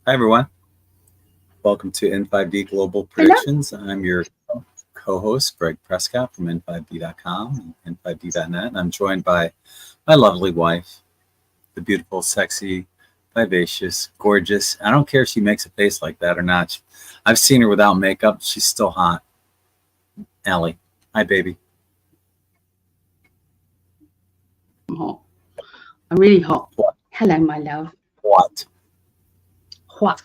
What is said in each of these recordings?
Hi, everyone. Welcome to In5d Global Hello. Predictions. I'm your co-host, Greg Prescott from In5d.com and In5d.net. And I'm joined by my lovely wife, the beautiful, sexy, vivacious, gorgeous. I don't care if she makes a face like that or not. I've seen her without makeup. She's still hot. Ali. Hi, baby. I'm hot. I'm really hot. What? Hello, my love. What? What?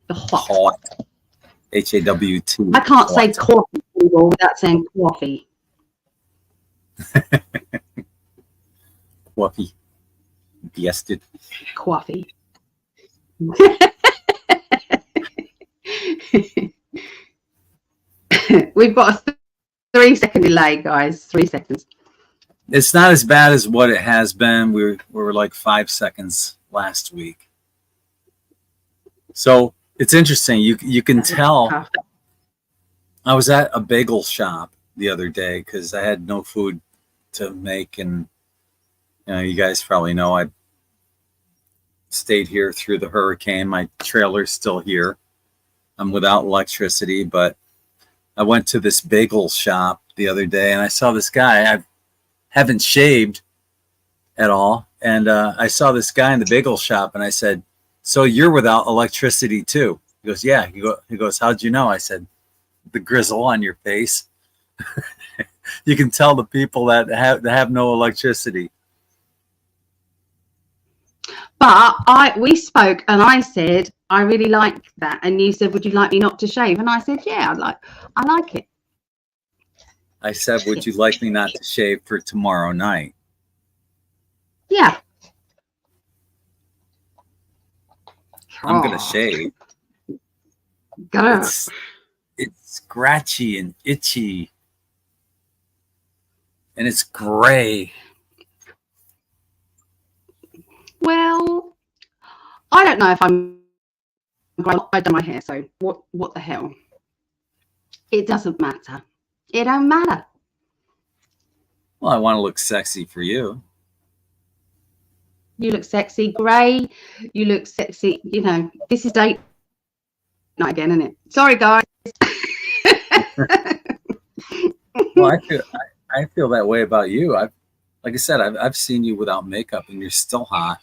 The hot. Hot. H-A-W-T. I can't say Hot. coffee anymore without saying coffee. Coffee. Biested. Coffee. We've got a 3-second delay, guys. 3 seconds. It's not as bad as what it has been. We were like 5 seconds last week. So it's interesting. You can tell. I was at a bagel shop the other day because I had no food to make, and you guys probably know I stayed here through the hurricane. My trailer's still here. I'm without electricity, but I went to this bagel shop the other day and I saw this guy. I haven't shaved at all, and I saw this guy in the bagel shop, and I said, "So you're without electricity too?" He goes, "Yeah." He goes, "How'd you know?" I said, "The grizzle on your face." You can tell the people that have no electricity. But we spoke, and I said I really like that, and you said, "Would you like me not to shave?" And I said, "Yeah, I like it." I said, "Would you like me not to shave for tomorrow night?" Yeah. I'm gonna shave. Girl. It's scratchy and itchy, and it's gray. Well, I don't know if I'm. I done my hair, so what the hell? It doesn't matter. It don't matter. Well, I want to look sexy for you. You look sexy, Gray. You look sexy. This is date night again, isn't it? Sorry, guys. Well, I feel that way about you. Like I said, I've seen you without makeup, and you're still hot.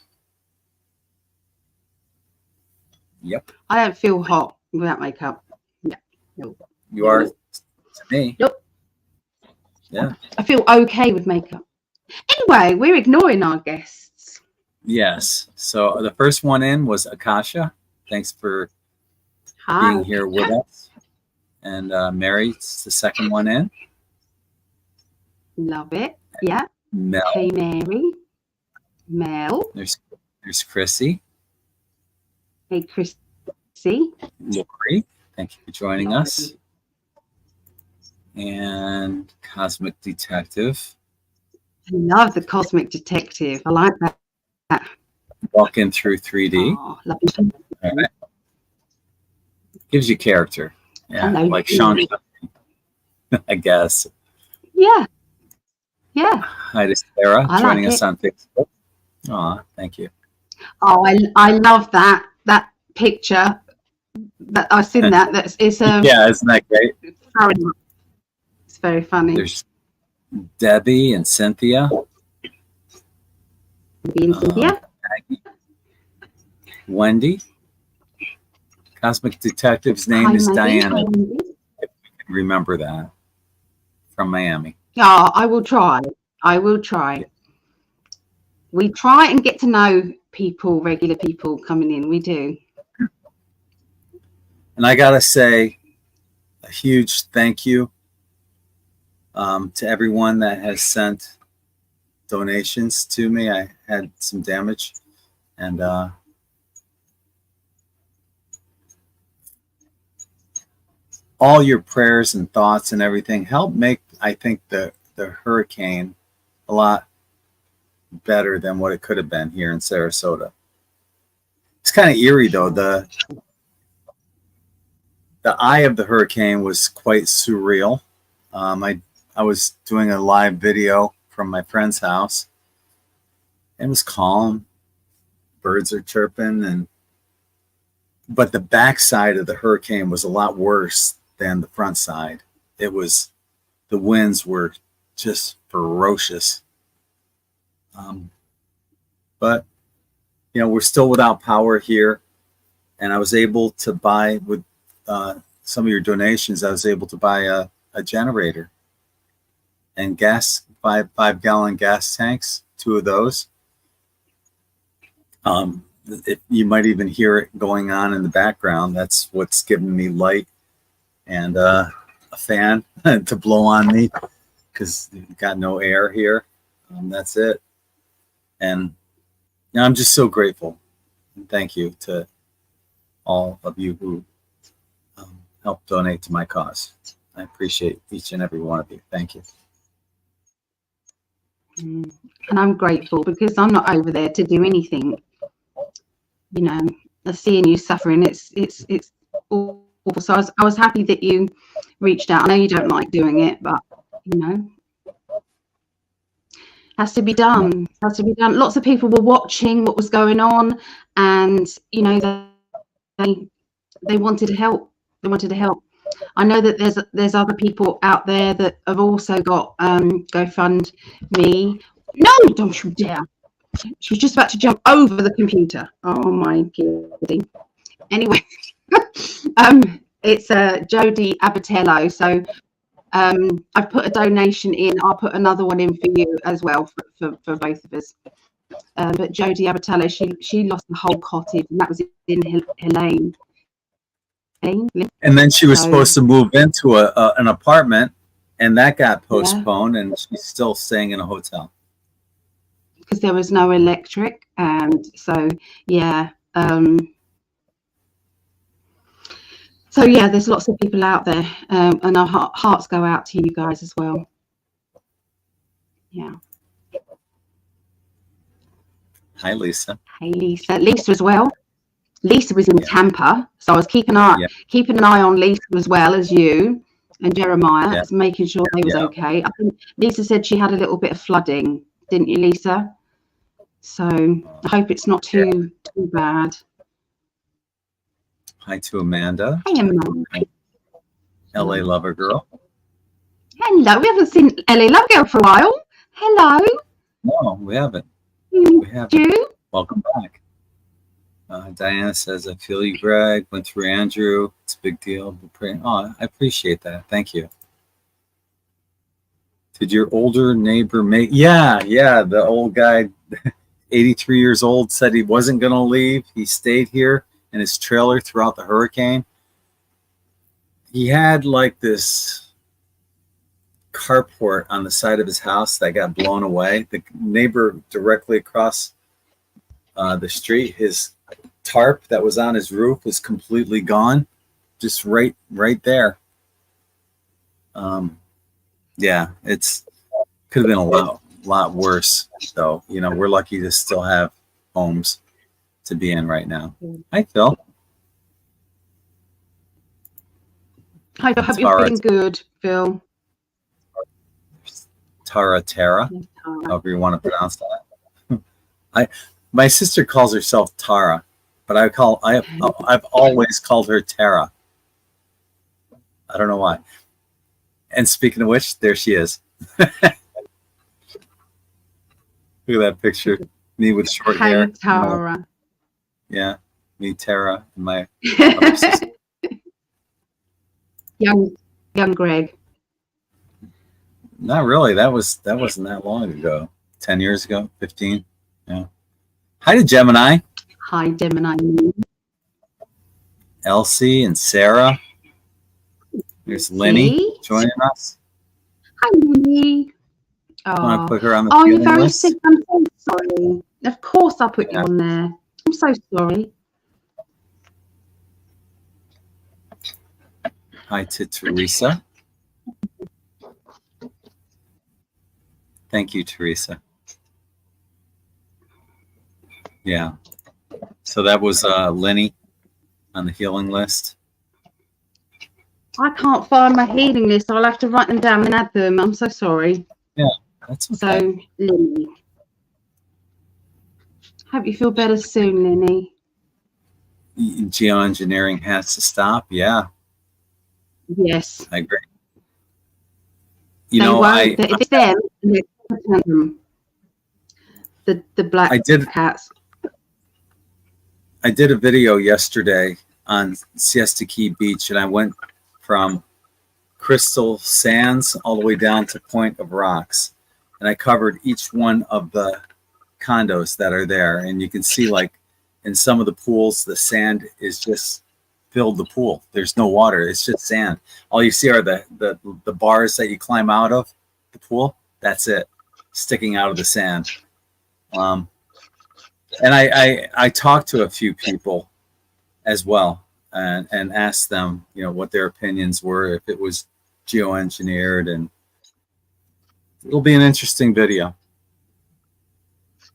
Yep. I don't feel hot without makeup. Yeah. No. You are to me. Nope. Yeah. I feel okay with makeup. Anyway, we're ignoring our guests. Yes. So the first one in was Akasha. Thanks for being here with us. And Mary's the second one in. Love it. Yeah. Mel. Hey, Mary. Mel. There's Chrissy. Hey, Chrissy. Lori. Thank you for joining us. And Cosmic Detective. I love the Cosmic Detective. I like that. Walking through 3D. Oh, love it. All right. Gives you character. Yeah. Hello, like Sean, I guess. Yeah. Yeah. Hi to Sarah joining us on Facebook. Aw, thank you. Oh, I love that picture. That I've seen that. It's yeah, isn't that great? It's very funny. There's Debbie and Cynthia. Debbie and Cynthia. Maggie. Wendy. Cosmic Detective's name is Diana. If you can remember that. From Miami. Oh, I will try. We try and get to know people, regular people coming in. We do. And I gotta say a huge thank you to everyone that has sent donations to me. I had some damage, and all your prayers and thoughts and everything helped make, I think, the hurricane a lot better than what it could have been here in Sarasota. It's kind of eerie though. The eye of the hurricane was quite surreal. I was doing a live video from my friend's house. It was calm. Birds are chirping, and but the backside of the hurricane was a lot worse than the front side. It was, the winds were just ferocious. But, you know, we're still without power here. And I was able to buy, with some of your donations, I was able to buy a generator and gas, 5-gallon gas tanks, 2 of those. You might even hear it going on in the background. That's what's giving me light and a fan to blow on me, because you've got no air here. That's it. And you know, I'm just so grateful. And thank you to all of you who helped donate to my cause. I appreciate each and every one of you. Thank you. And I'm grateful because I'm not over there to do anything. You know, seeing you suffering, it's awful. So I was happy that you reached out. I know you don't like doing it, but you know, has to be done. Has to be done. Lots of people were watching what was going on, and you know, they wanted to help. They wanted to help. I know that there's other people out there that have also got GoFundMe. No, don't you dare! She was just about to jump over the computer. Oh my goodness. Anyway, it's Jody Abatello. So I've put a donation in. I'll put another one in for you as well for both of us. But Jody Abatello, she lost the whole cottage, and that was in Helene. And then she was supposed to move into an apartment, and that got postponed, and she's still staying in a hotel because there was no electric. And so yeah, there's lots of people out there, and our hearts go out to you guys as well. Yeah. Hi, Lisa. Hey, Lisa. Lisa as well. Lisa was in Tampa, so I was keeping an eye on Lisa as well as you and Jeremiah, making sure they was okay. I think Lisa said she had a little bit of flooding, didn't you, Lisa? So I hope it's not too bad. Hi to Amanda. Hey, Amanda. LA Lover Girl. Hello. We haven't seen LA Lover Girl for a while. Hello. No, we haven't. We haven't. You? Welcome back. Diana says, I feel you, Greg. Went through Andrew. It's a big deal. Oh, I appreciate that. Thank you. Did your older neighbor make... Yeah, the old guy, 83 years old, said he wasn't going to leave. He stayed here in his trailer throughout the hurricane. He had like this carport on the side of his house that got blown away. The neighbor directly across the street, his tarp that was on his roof is completely gone, just right there. It's could have been a lot worse, though. You know, we're lucky to still have homes to be in right now. Hi, Phil. Hi, I hope you're feeling good, Phil. Tara, however you want to pronounce that. My sister calls herself Tara, but I've always called her Tara. I don't know why. And speaking of which, there she is. Look at that picture. Me with short hair. Tara. Yeah, me, Tara, and my other sister. Young Greg. Not really. That wasn't that long ago. 10 years ago, 15. Yeah. Hi to Gemini. Hi, Gemini. Elsie and Sarah. There's Lenny joining us. Hi, Lenny. I want to put her on the you're very sick. I'm so sorry. Of course I'll put you on there. I'm so sorry. Hi to Teresa. Thank you, Teresa. Yeah. So that was Lenny on the healing list. I can't find my healing list, so I'll have to write them down and add them. I'm so sorry. Yeah, that's okay. So, Lenny. Hope you feel better soon, Lenny. geoengineering has to stop. Yeah, Yes. I agree. It's them. The black cats. I did a video yesterday on Siesta Key Beach, and I went from Crystal Sands all the way down to Point of Rocks, and I covered each one of the condos that are there. And you can see, like, in some of the pools, the sand is just filled the pool. There's no water. It's just sand. All you see are the bars that you climb out of the pool. That's it, sticking out of the sand. And I talked to a few people as well, and asked them, what their opinions were, if it was geoengineered, and it'll be an interesting video.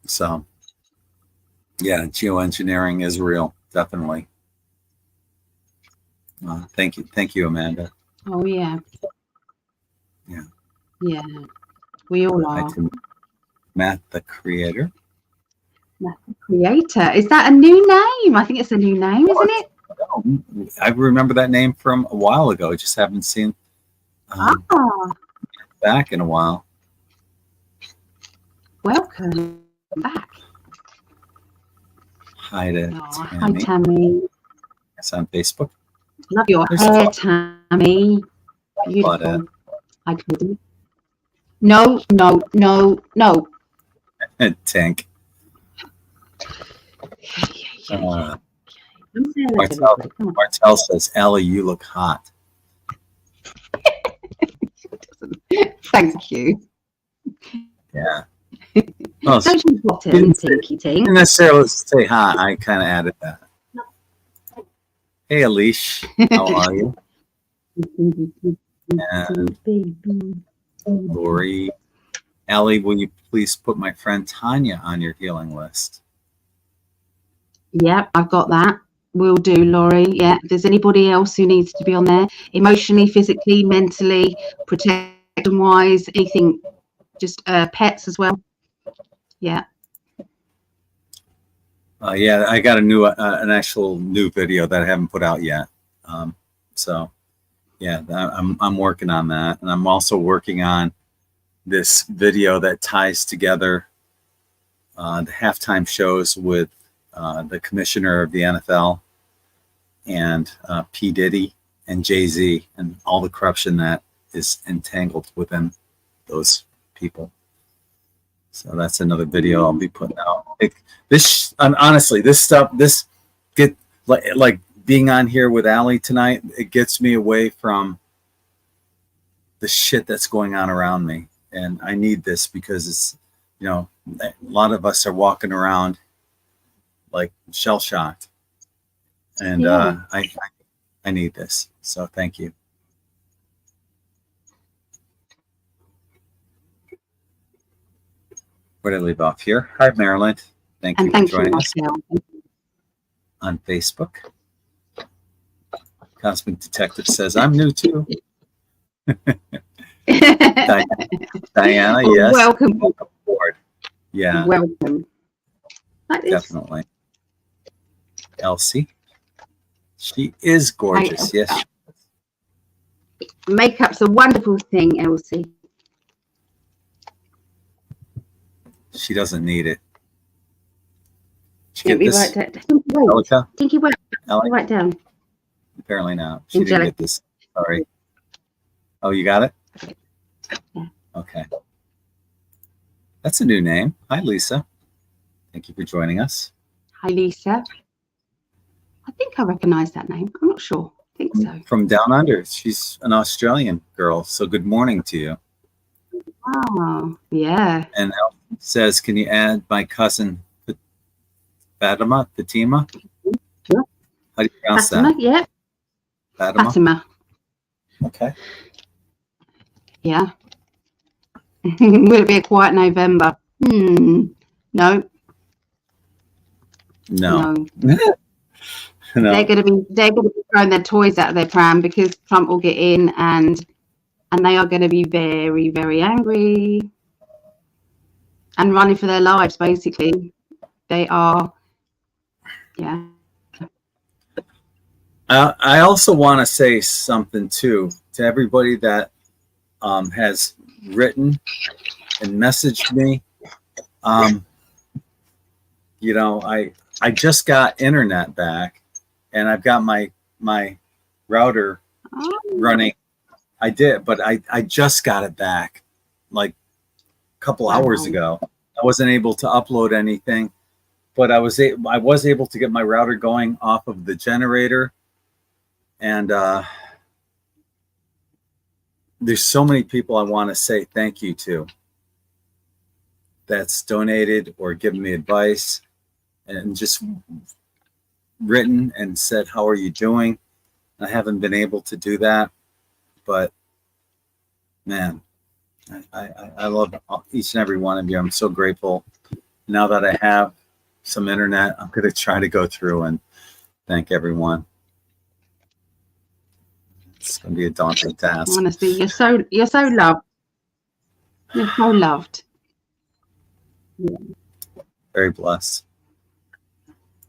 So, yeah, geoengineering is real, definitely. Thank you, Amanda. Oh yeah. Yeah. Yeah, we all are. Matt the Creator. Matt the Creator. Is that a new name? I think it's a new name, isn't it? I remember that name from a while ago. I just haven't seen back in a while. Welcome back. Hi to Tammy. Hi, Tammy. It's on Facebook. Love your hair, Tammy. Beautiful. I couldn't. No. Tank. Martel says, "Ellie, you look hot." Thank you. Yeah. Don't you bottom, Tinky Tink? Didn't necessarily say hi. I kind of added that. Hey, Alish, how are you? And Lori, Allie, will you please put my friend Tanya on your healing list? Yep, I've got that. Will do, Laurie. Yeah, if there's anybody else who needs to be on there, emotionally, physically, mentally, protection-wise, anything, just pets as well. Yeah. Yeah, I got a new, an actual new video that I haven't put out yet. So, yeah, I'm working on that, and I'm also working on this video that ties together the halftime shows with the commissioner of the NFL and P. Diddy and Jay-Z and all the corruption that is entangled within those people. So that's another video I'll be putting out. Honestly, this stuff, like being on here with Ali tonight, it gets me away from the shit that's going on around me. And I need this because it's, a lot of us are walking around like shell-shocked. And I need this. So thank you. Where did I leave off here? Hi, Maryland. Thank you for joining us on Facebook. Cosmic Detective says, I'm new too. Diana, yes. Welcome aboard. Yeah. Welcome. Definitely. Elsie. She is gorgeous. Yes. Makeup's a wonderful thing, Elsie. She doesn't need it. Let me write that. Tinky, wait. Write down. Apparently not. She didn't get this. Sorry. Oh, you got it? Yeah. Okay. That's a new name. Hi, Lisa. Thank you for joining us. Hi, Lisa. I think I recognize that name. I'm not sure. I think so. From Down Under. She's an Australian girl. So good morning to you. Oh, yeah. And Elle says, can you add my cousin Fatima? Yeah. How do you pronounce Fatima, that? Yeah. Fatima. Okay. Yeah. Will it be a quiet November? No. No. No. They're going to be throwing their toys out of their pram because Trump will get in, and they are going to be very, very angry and running for their lives. Basically, they are. Yeah. I also want to say something too to everybody that has written and messaged me. You know, I just got internet back, and I've got my router running. I did, but I just got it back like a couple hours ago. I wasn't able to upload anything, but I was able to get my router going off of the generator. And there's so many people I want to say thank you to that's donated or given me advice and just written and said, how are you doing? I haven't been able to do that, but man, I love each and every one of you. I'm so grateful. Now that I have some internet, I'm going to try to go through and thank everyone. It's going to be a daunting task. Honestly, you're so loved. You're so loved. Yeah. Very blessed.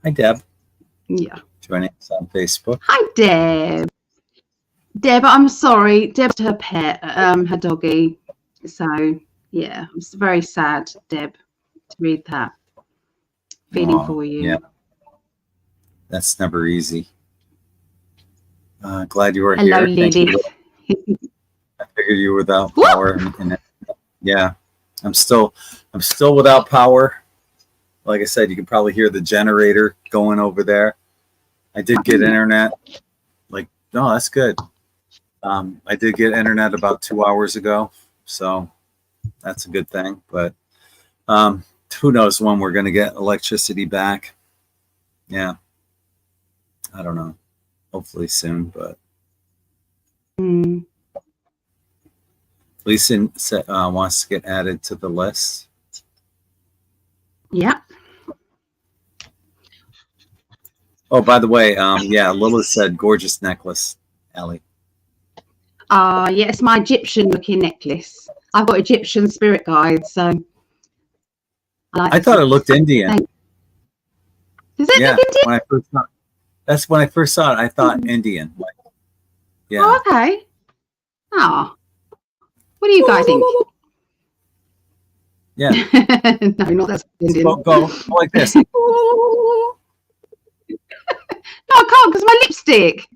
Hi, Deb. Yeah. Joining us on Facebook. Hi, Deb. Deb, I'm sorry. Deb's her pet, her doggy. So yeah, it's very sad, Deb, to read that. Feeling for you. Yeah. That's never easy. Glad you were Hello, here. Lily. I figured you were without power. Yeah, I'm still without power. Like I said, you can probably hear the generator going over there. I did get internet. Like, no, that's good. I did get internet about 2 hours ago, so that's a good thing. But who knows when we're going to get electricity back? Yeah, I don't know. Hopefully soon, but Lisa wants to get added to the list. Yeah. Oh, by the way, yeah, Lilith said gorgeous necklace, Ali. Yeah, it's my Egyptian looking necklace. I've got Egyptian spirit guides, so I thought it looked Indian. Does it look Indian? When I first saw it. That's when I first saw it. I thought Indian. Like, yeah. Oh, okay. Oh, what do you guys think? Yeah. No, not that Indian. Go like this. No, I can't because my lipstick.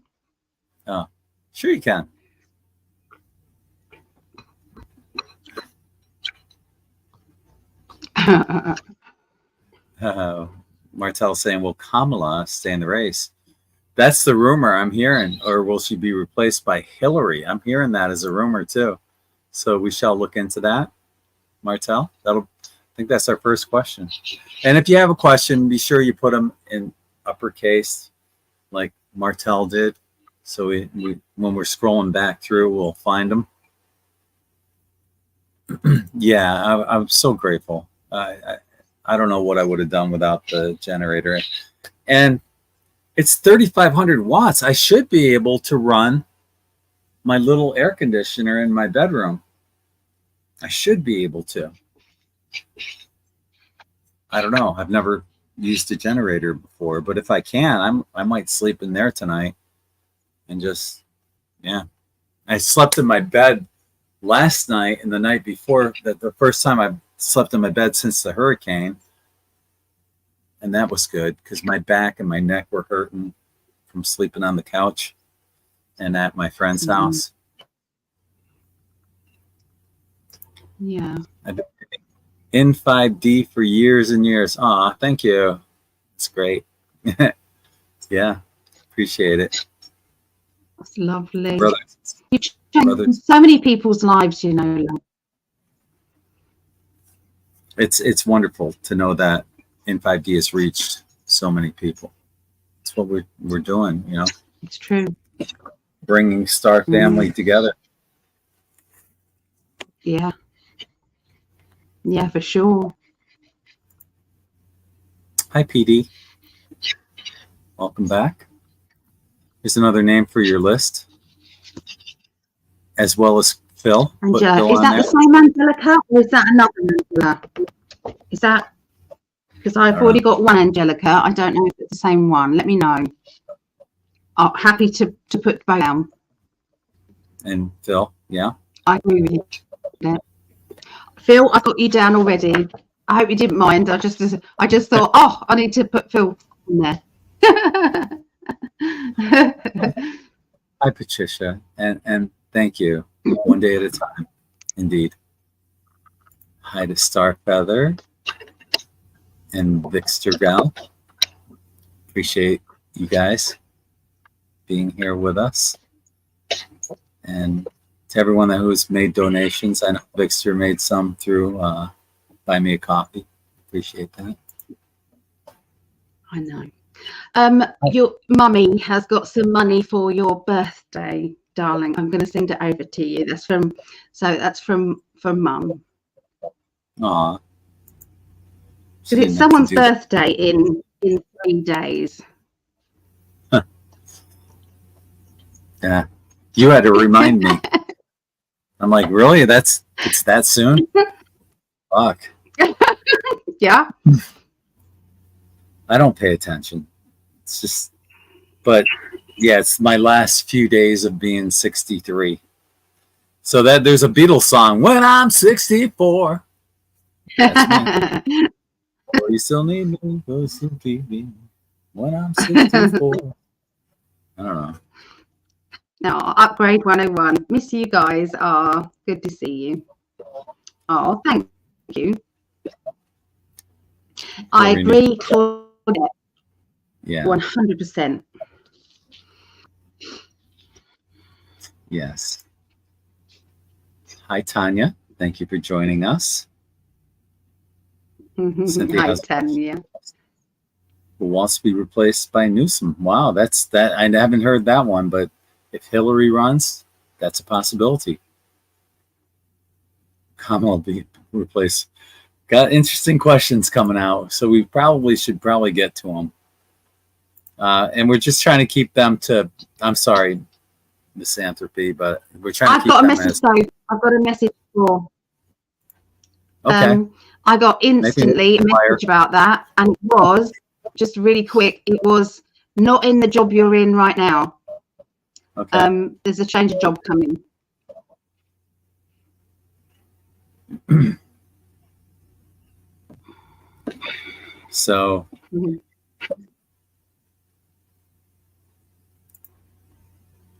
Oh, sure you can. Martel saying, will Kamala stay in the race? That's the rumor I'm hearing. Or will she be replaced by Hillary? I'm hearing that as a rumor too. So we shall look into that. Martel, I think that's our first question. And if you have a question, be sure you put them in uppercase like Martel did. So we when we're scrolling back through, we'll find them. Yeah, I'm so grateful. I don't know what I would have done without the generator. And it's 3,500 watts. I should be able to run my little air conditioner in my bedroom. I should be able to. I don't know. I've never used a generator before, but if I can, I might sleep in there tonight and just, yeah. I slept in my bed last night and the night before, the first time I slept in my bed since the hurricane. And that was good because my back and my neck were hurting from sleeping on the couch and at my friend's house. Yeah. I've been In5d for years and years. Aw, thank you. It's great. Yeah, appreciate it. That's lovely. Brothers. You've changed so many people's lives, you know. It's wonderful to know that In5d has reached so many people. It's what we're doing, you know. It's true. Bringing Star Family together. Yeah. Yeah, for sure. Hi, PD. Welcome back. Here's another name for your list, as well as Phil. Angela, is that the same Angelica or is that another Angela? Is that, because I've already got one Angelica. I don't know if it's the same one. Let me know. happy to put both down. And Phil, yeah. I agree with you. Yeah. Phil, I got you down already. I hope you didn't mind. I just thought, oh, I need to put Phil in there. Hi, Patricia, and thank you. One day at a time, indeed. Hi to Starfeather and Vixter Gal. Appreciate you guys being here with us. And to everyone who's made donations, I know Vixter made some through Buy Me a Coffee. Appreciate that. I know. Your mummy has got some money for your birthday, darling. I'm going to send it over to you. That's from mum. Aw. Because it's someone's birthday in 3 days. Huh. Yeah. You had to remind me. I'm like, really? It's that soon? Fuck. Yeah. I don't pay attention. It's just, but yeah, it's my last few days of being 63. So that there's a Beatles song, When I'm 64. That's me. Oh, you still need me, oh, you still need me. When I'm 64. I don't know. No, Upgrade 101. Miss you guys. Oh, good to see you. Oh, thank you. I agree, Claudette. Yeah. 100%. Yes. Hi, Tanya. Thank you for joining us. Hi, Tanya. Who wants to be replaced by Newsom? Wow, that's that. I haven't heard that one, but if Hillary runs, that's a possibility. Kamala will be replaced. Got interesting questions coming out, so we should get to them. And we're just trying to keep them to. I'm sorry, misanthropy, but we're trying to keep them as. I've got a message for. Okay. I got instantly a message about that, and it was just really quick. It was not in the job you're in right now. Okay. There's a change of job coming. So.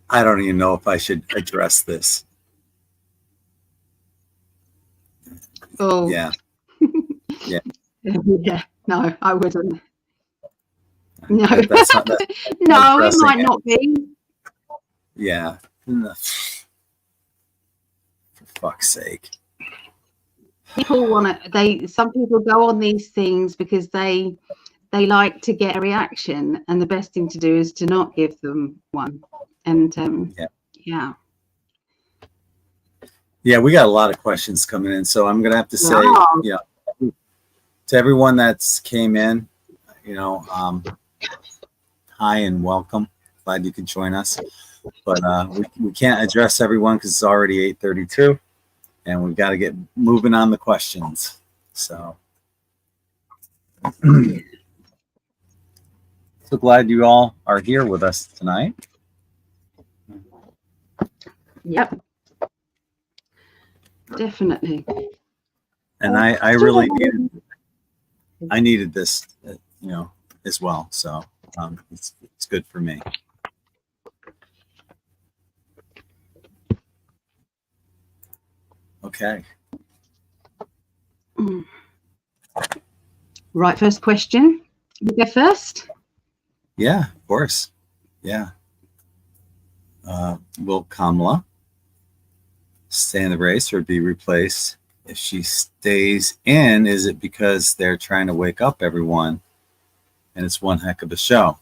I don't even know if I should address this. Oh. Yeah. Yeah. Yeah. No, I wouldn't. No. That's no, it might not be. Yeah. For fuck's sake. People want to. Some people go on these things because they like to get a reaction, and the best thing to do is to not give them one. And yeah, we got a lot of questions coming in, so I'm gonna have to say, to everyone that's came in, hi and welcome. Glad you could join us, but we can't address everyone because it's already 8:32, and we've got to get moving on the questions. So, so glad you all are here with us tonight. Yep. Definitely. And I really needed this, as well. So it's good for me. Okay. Right, first question. You go first? Yeah, of course. Yeah. Will Kamala stay in the race or be replaced? If she stays in, is it because they're trying to wake up everyone and it's one heck of a show?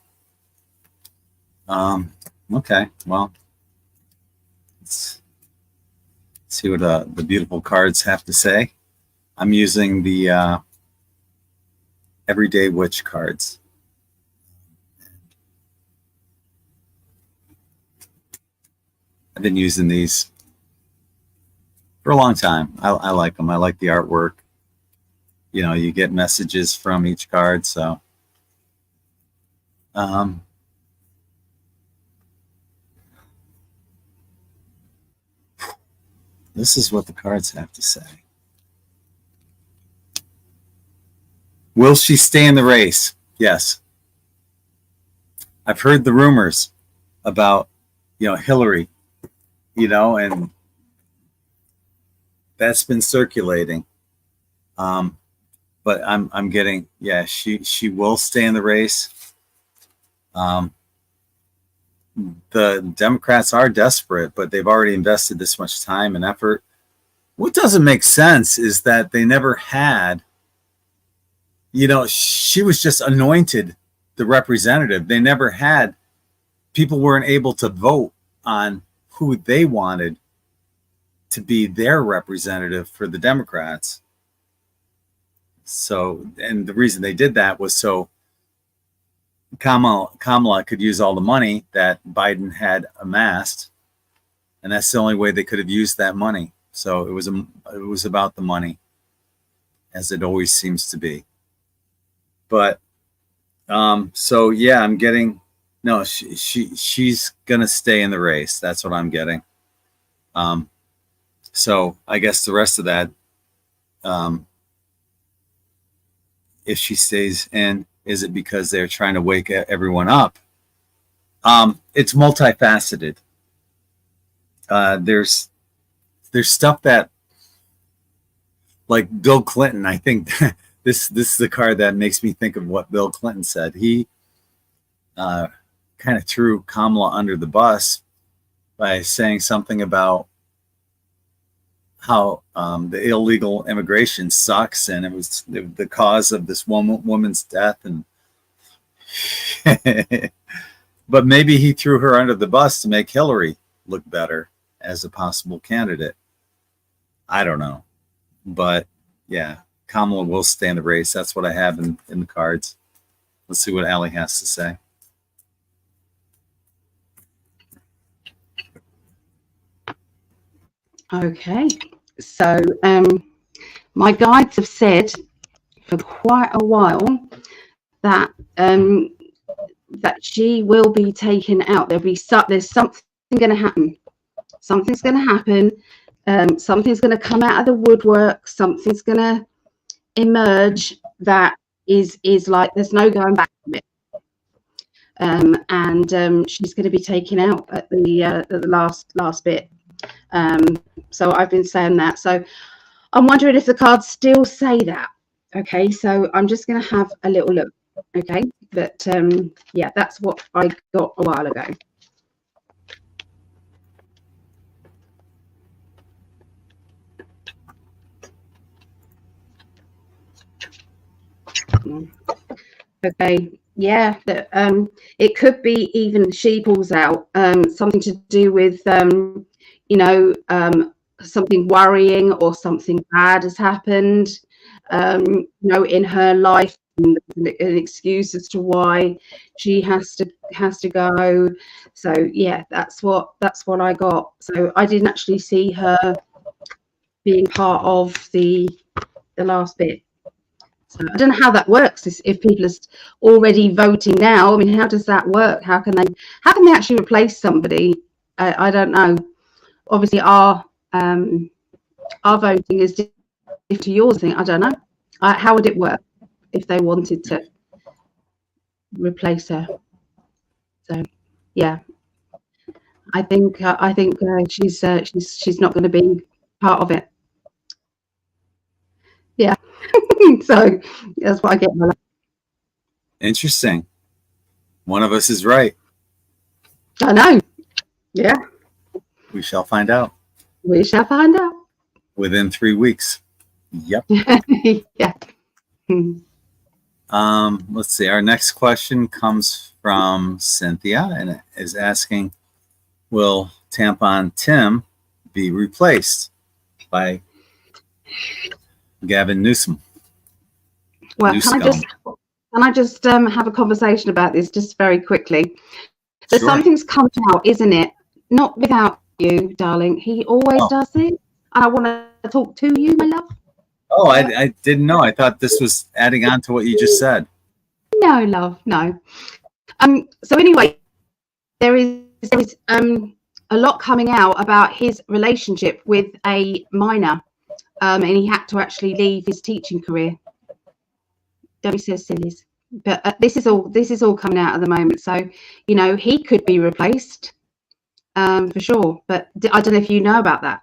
Okay, well, let's see what the beautiful cards have to say. I'm using the Everyday Witch cards. I've been using these for a long time. I like them. I like the artwork. You get messages from each card. So, This is what the cards have to say. Will she stay in the race? Yes. I've heard the rumors about, Hillary, and that's been circulating. But I'm getting, she will stay in the race. The Democrats are desperate, but they've already invested this much time and effort. What doesn't make sense is that they never had, she was just anointed the representative. They never had, people weren't able to vote on who they wanted to be their representative for the Democrats. So, and the reason they did that was so Kamala could use all the money that Biden had amassed, and that's the only way they could have used that money. So it was about the money, as it always seems to be. But so yeah, I'm getting no. She's gonna stay in the race. That's what I'm getting. So I guess the rest of that, if she stays in. Is it because they're trying to wake everyone up? It's multifaceted. There's stuff that, like Bill Clinton, I think this is the card that makes me think of what Bill Clinton said. He kind of threw Kamala under the bus by saying something about how the illegal immigration sucks, and it was the cause of this woman's death. And but maybe he threw her under the bus to make Hillary look better as a possible candidate. I don't know, but yeah, Kamala will stay in the race. That's what I have in the cards. Let's see what Ali has to say. Okay, so my guides have said for quite a while that that she will be taken out. There's something going to happen. Something's going to happen. Something's going to come out of the woodwork. Something's going to emerge that is like there's no going back from it. And she's going to be taken out at the last bit. So I've been saying that. So I'm wondering if the cards still say that. Okay, so I'm just going to have a little look. Okay, but yeah, that's what I got a while ago. Okay, yeah, it could be even she pulls out something to do with something worrying or something bad has happened in her life, and an excuse as to why she has to go. So yeah, that's what I got. So I didn't actually see her being part of the last bit. So I don't know how that works. If people are already voting now, I mean, how does that work? How can they actually replace somebody? I don't know. Obviously, our voting is different to yours. I don't know. How would it work if they wanted to replace her? So yeah, I think she's not going to be part of it. Yeah. So that's what I get. Interesting. One of us is right. I know. Yeah. We shall find out. We shall find out. Within 3 weeks. Yep. Yeah. Let's see. Our next question comes from Cynthia, and it is asking, will Tampon Tim be replaced by Gavin Newsom? Well, can I just have a conversation about this just very quickly? So sure. Something's come out, isn't it? Not without you, darling. He always does it. I want to talk to you, my love. Oh, I didn't know. I thought this was adding on to what you just said. No, love, no. So anyway, there is a a lot coming out about his relationship with a minor, and he had to actually leave his teaching career. Don't be so silly. But this is all coming out at the moment. So, you know, he could be replaced for sure. But I don't know if you know about that.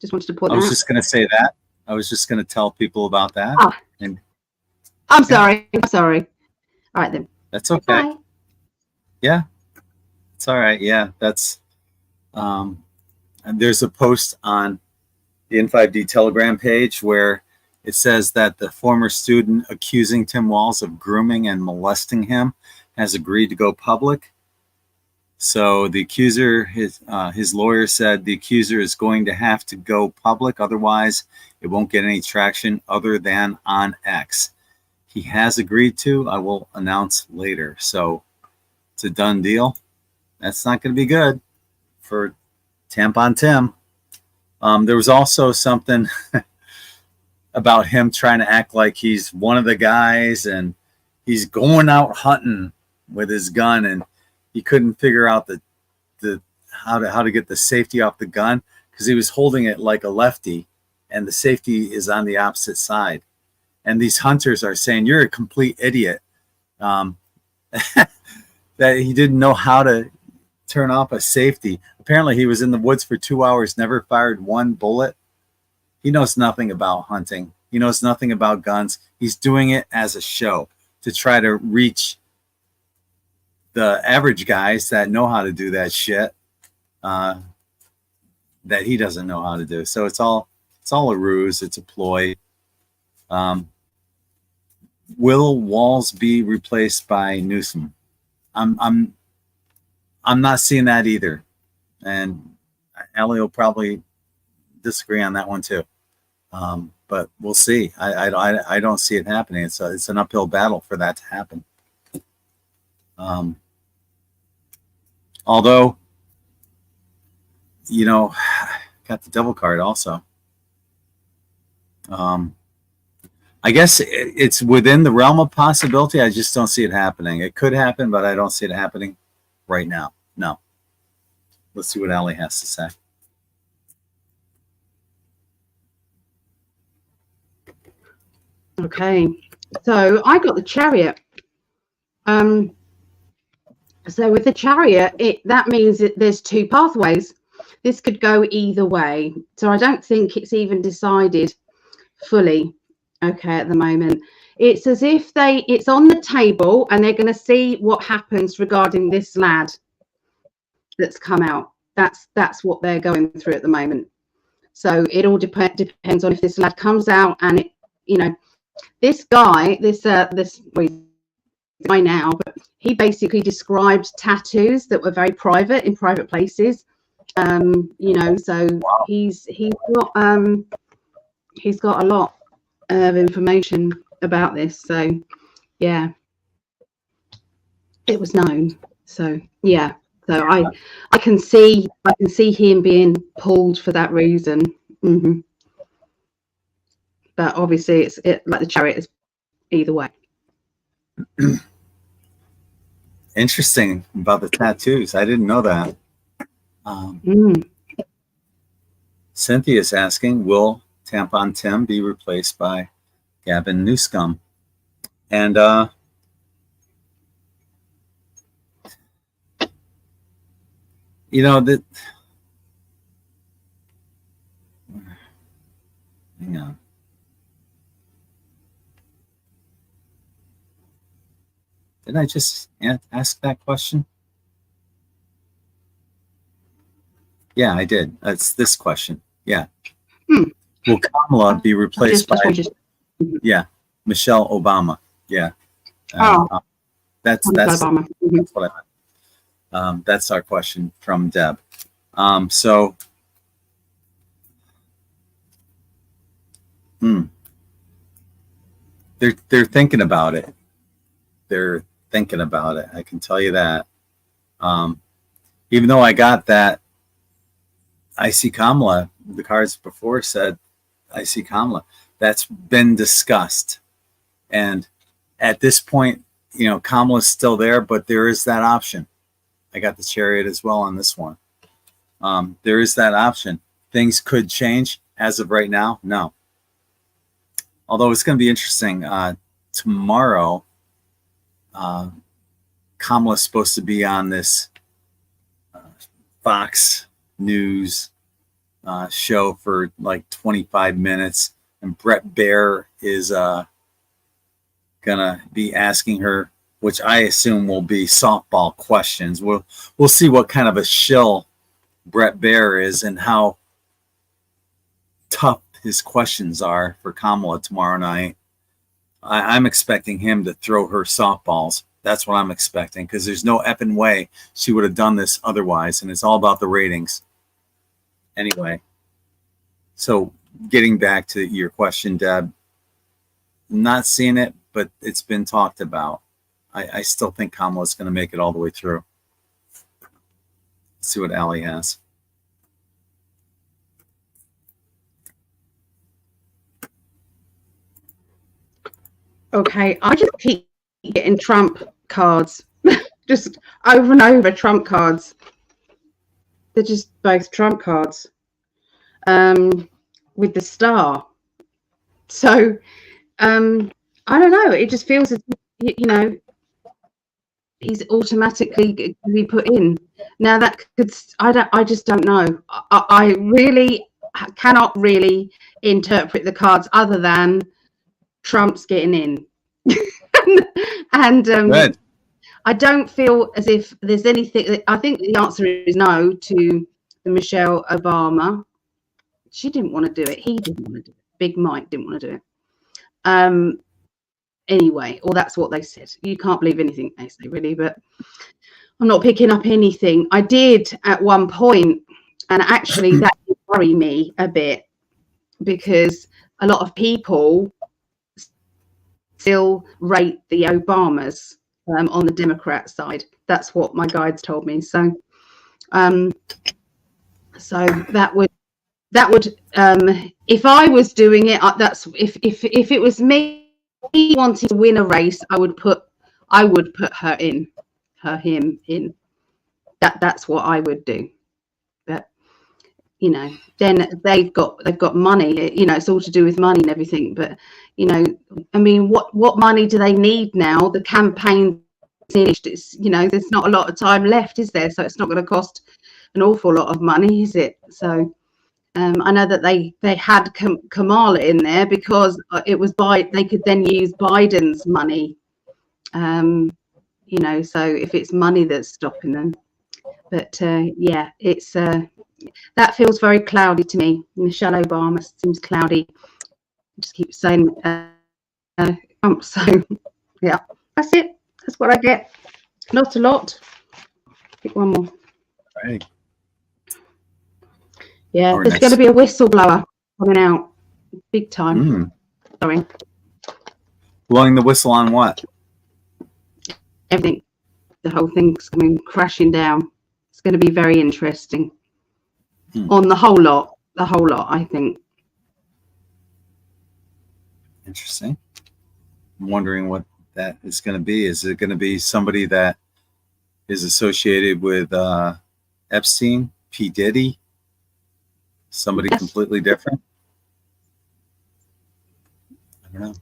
Just wanted to point that out. I was just going to say that. I was just going to tell people about that. Oh, and I'm sorry. I'm sorry. All right then. That's okay. Bye. Yeah, it's all right. Yeah, that's. And there's a post on the In5d Telegram page where it says that the former student accusing Tim Walz of grooming and molesting him has agreed to go public. So the accuser, his lawyer said the accuser is going to have to go public, otherwise it won't get any traction other than on X. He has agreed to. I will announce later. So it's a done deal. That's not going to be good for Tampon Tim. There was also something about him trying to act like he's one of the guys and he's going out hunting with his gun, and he couldn't figure out the how to get the safety off the gun because he was holding it like a lefty and the safety is on the opposite side. And these hunters are saying, you're a complete idiot. That he didn't know how to turn off a safety. Apparently he was in the woods for 2 hours, never fired one bullet. He knows nothing about hunting. He knows nothing about guns. He's doing it as a show to try to reach the average guys that know how to do that shit that he doesn't know how to do. So it's all a ruse. It's a ploy. Will Walz be replaced by Newsom? I'm not seeing that either, and Ali will probably disagree on that one too. But we'll see. I don't see it happening. It's an uphill battle for that to happen. Although, you know, got the devil card also. I guess it's within the realm of possibility. I just don't see it happening. It could happen, but I don't see it happening right now. No. Let's see what Ali has to say. Okay, so I got the Chariot. So with the Chariot, that means that there's two pathways. This could go either way. So I don't think it's even decided fully. Okay, at the moment, it's as if it's on the table and they're going to see what happens regarding this lad that's come out. That's what they're going through at the moment. So it all depends on if this lad comes out and this guy, this guy now, but he basically described tattoos that were very private in private places. So wow. He's got a lot of information about this. So yeah, it was known. So yeah, so I can see him being pulled for that reason. Mm-hmm. But obviously it's like the Chariot is either way. Interesting about the tattoos. I didn't know that. Cynthia's asking, will Tampon Tim be replaced by Gavin Newsom? And that. Hang on. Did I just ask that question? Yeah, I did. That's this question. Yeah. Will Kamala be replaced by Michelle Obama? Yeah. That's Obama. That's what I meant. That's our question from Deb. They're thinking about it. They're thinking about it. I can tell you that. Even though I got that, I see Kamala. The cards before said, I see Kamala. That's been discussed. And at this point, Kamala's still there, but there is that option. I got the Chariot as well on this one. there is that option. Things could change as of right now. No. Although it's going to be interesting. Tomorrow, Kamala's supposed to be on this Fox News show for like 25 minutes, and Brett Baer is gonna be asking her, which I assume will be softball questions. We'll see what kind of a shill Brett Baer is and how tough his questions are for Kamala tomorrow night. I'm expecting him to throw her softballs. That's what I'm expecting, because there's no effing way she would have done this otherwise, and it's all about the ratings. Anyway, so getting back to your question, Deb, not seeing it, but it's been talked about. I still think Kamala's going to make it all the way through. Let's see what Ali has. Okay, I just keep getting Trump cards, just over and over Trump cards. They're just both Trump cards, with the star. So, I don't know. It just feels as if, you know, he's automatically going to be put in. Now that could, I just don't know. I really cannot really interpret the cards other than Trump's getting in. And I don't feel as if there's anything. I think the answer is no to the Michelle Obama. She didn't want to do it. He didn't want to do it. Big Mike didn't want to do it. Anyway, or that's what they said. You can't believe anything they say, really, but I'm not picking up anything. I did at one point, and actually that did worry me a bit, because a lot of people still rate the Obamas on the Democrat side. That's what my guides told me. So, so that would if I was doing it, that's if it was me wanting to win a race, I would put him in. That's what I would do. But you know, then they've got money. You know, it's all to do with money and everything. But you know, I mean, what money do they need now? The campaign finished. It's, you know, there's not a lot of time left, is there? So it's not going to cost an awful lot of money, is it? So I know that they had Kamala in there because it was they could then use Biden's money. You know, so if it's money that's stopping them. But yeah, it's that feels very cloudy to me. Michelle Obama seems cloudy. I just keep saying Trump. So yeah, that's it. That's what I get. Not a lot. Pick one more. Right. Yeah, there's going to be a whistleblower coming out big time. Sorry. Blowing the whistle on what? Everything. The whole thing's coming crashing down. It's going to be very interesting. On the whole lot, I think. Interesting. I'm wondering what that is going to be. Is it going to be somebody that is associated with Epstein, P. Diddy? Somebody completely different? I don't know.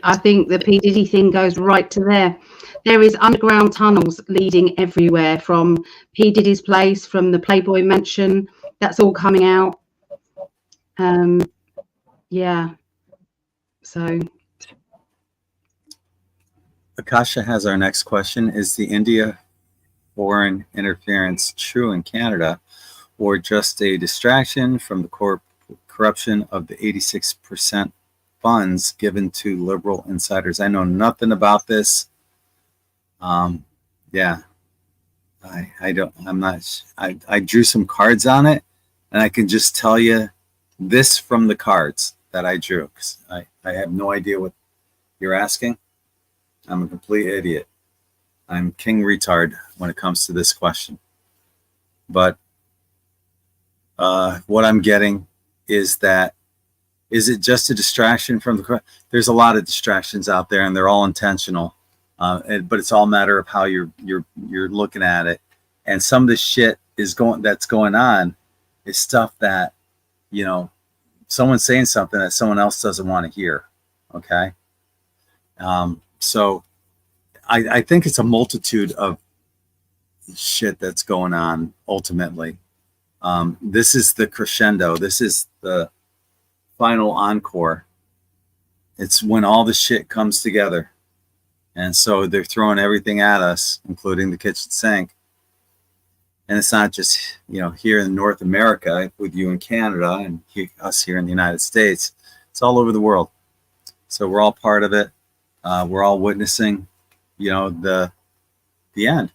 I think the P. Diddy thing goes right to there. There is underground tunnels leading everywhere from P. Diddy's place, from the Playboy Mansion. That's all coming out. Yeah. So. Akasha has our next question. Is the India foreign interference true in Canada, or just a distraction from the corruption of the 86% funds given to liberal insiders? I know nothing about this. Yeah, I drew some cards on it, and I can just tell you this from the cards that I drew, because I have no idea what you're asking. I'm a complete idiot. I'm king retard when it comes to this question. But what I'm getting is that, is it just a distraction from the? There's a lot of distractions out there, and they're all intentional. But it's all a matter of how you're looking at it. And some of this shit that's going on is stuff that, you know, someone's saying something that someone else doesn't want to hear. Okay. So I think it's a multitude of shit that's going on ultimately. This is the crescendo. This is the final encore. It's when all the shit comes together. And so they're throwing everything at us, including the kitchen sink. And it's not just, you know, here in North America with you in Canada and us here in the United States. It's all over the world. So we're all part of it. We're all witnessing, you know, the end.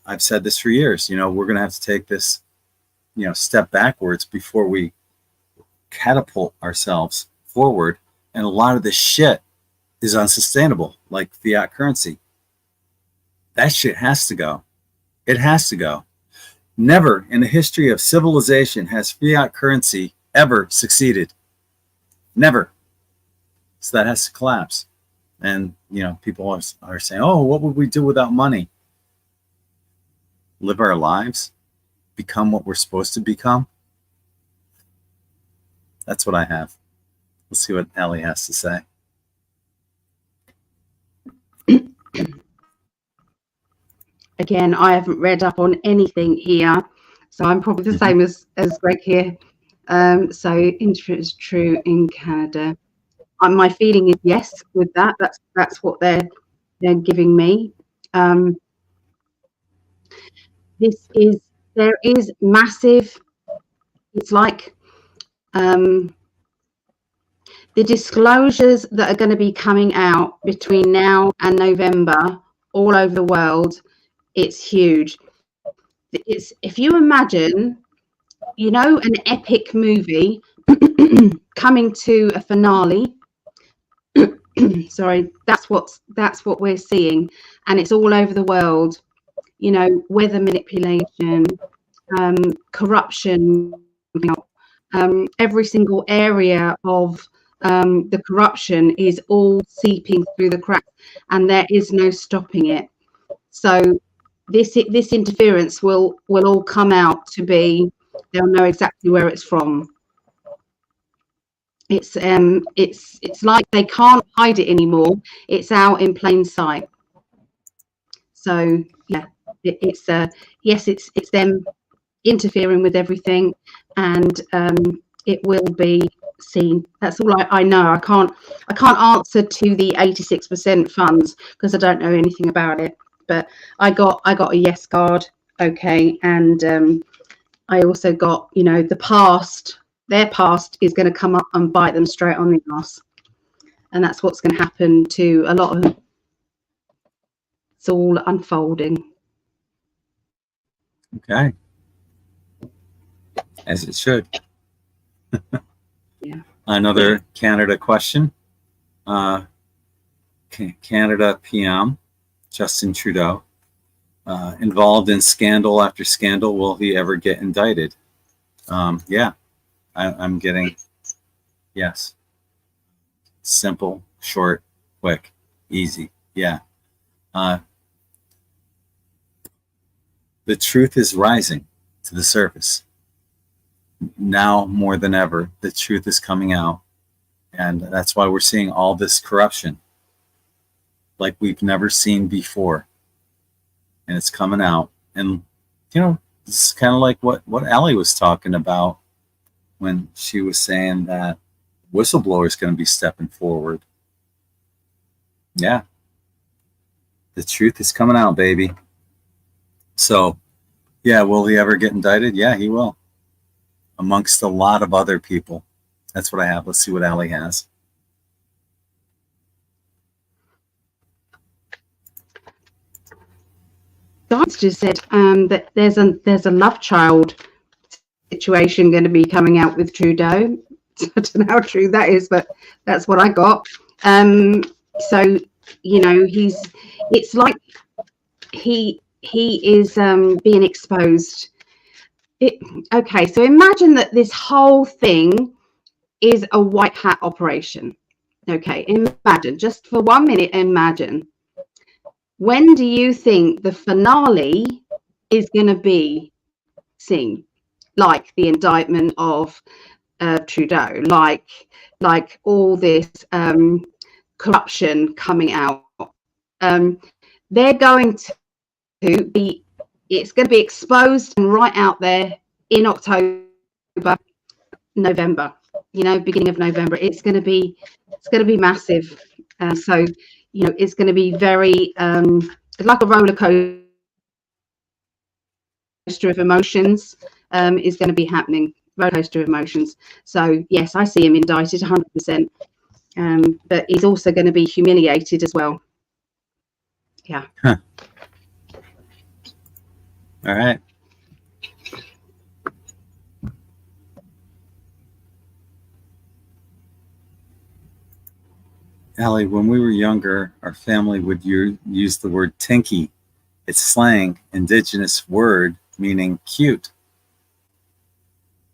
I've said this for years. You know, we're going to have to take this, you know, step backwards before we catapult ourselves forward. And a lot of this shit is unsustainable, like fiat currency. That shit has to go. It has to go. Never in the history of civilization has fiat currency ever succeeded. Never. So that has to collapse. And, you know, people are saying, oh, what would we do without money? Live our lives? Become what we're supposed to become? That's what I have. Let's see what Ali has to say. Again, I haven't read up on anything here, so I'm probably the same as Greg here. So interest is true in Canada. My feeling is yes with that. That's what they're giving me. There is massive. It's like the disclosures that are going to be coming out between now and November all over the world. It's huge. It's, if you imagine, you know, an epic movie coming to a finale. Sorry, that's what we're seeing, and it's all over the world. You know, weather manipulation, corruption, every single area of the corruption is all seeping through the cracks, and there is no stopping it. So this interference will all come out to be. They'll know exactly where it's from. It's like they can't hide it anymore. It's out in plain sight. So yeah, it's them interfering with everything, and it will be seen. That's all I know. I can't answer to the 86% funds because I don't know anything about it. But I got a yes card, okay, and I also got, you know, their past is going to come up and bite them straight on the ass, and that's what's going to happen to a lot of them. It's all unfolding. Okay, as it should. Yeah. Another Canada question. Canada PM Justin Trudeau, involved in scandal after scandal. Will he ever get indicted? Yeah, I'm getting yes. Simple, short, quick, easy. Yeah. The truth is rising to the surface. Now more than ever, the truth is coming out. And that's why we're seeing all this corruption like we've never seen before. And it's coming out. And, you know, it's kind of like what Ali was talking about when she was saying that Whistleblowers is going to be stepping forward. Yeah. The truth is coming out, baby. So, yeah, will he ever get indicted? Yeah, he will. Amongst a lot of other people. That's what I have. Let's see what Ali has. Guys just said that there's a love child situation going to be coming out with Trudeau. I don't know how true that is, but that's what I got. So, you know, it's like he is being exposed. Okay, so imagine that this whole thing is a white hat operation. Okay, imagine, just for 1 minute, imagine. When do you think the finale is going to be? seen, like the indictment of Trudeau, like all this corruption coming out. They're going to be, it's going to be exposed and right out there in October, November, beginning of November. It's going to be massive. So, it's going to be very like a roller coaster of emotions is going to be happening. Roller coaster of emotions. So yes, I see him indicted 100%, but he's also going to be humiliated as well. Yeah. Huh. All right. Ali, when we were younger, our family would use the word tinky. It's slang, indigenous word meaning cute.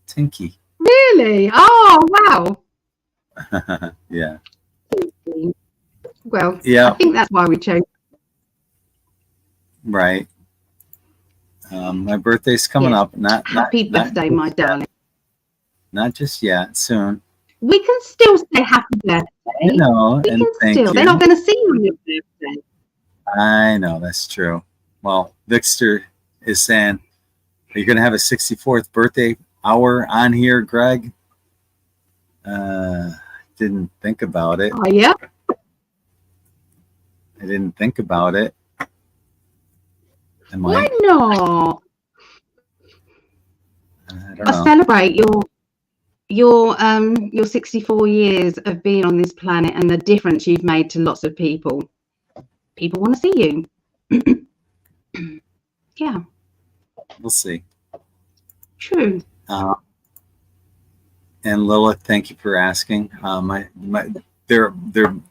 Tinky. Really? Oh, wow. Yeah. Well, yeah. I think that's why we chose. Right. My birthday's coming up. Happy birthday, my darling. Not just yet. Soon. We can still say happy birthday. You know, we and can thank still. you. They're not going to see you on your birthday. I know, that's true. Well, Vixter is saying, are you going to have a 64th birthday hour on here, Greg? Didn't think about it. Oh, yeah? I didn't think about it. Why not? I don't know. Celebrate your 64 years of being on this planet and the difference you've made to lots of people. People want to see you. Yeah. We'll see. True. And Lilith, thank you for asking.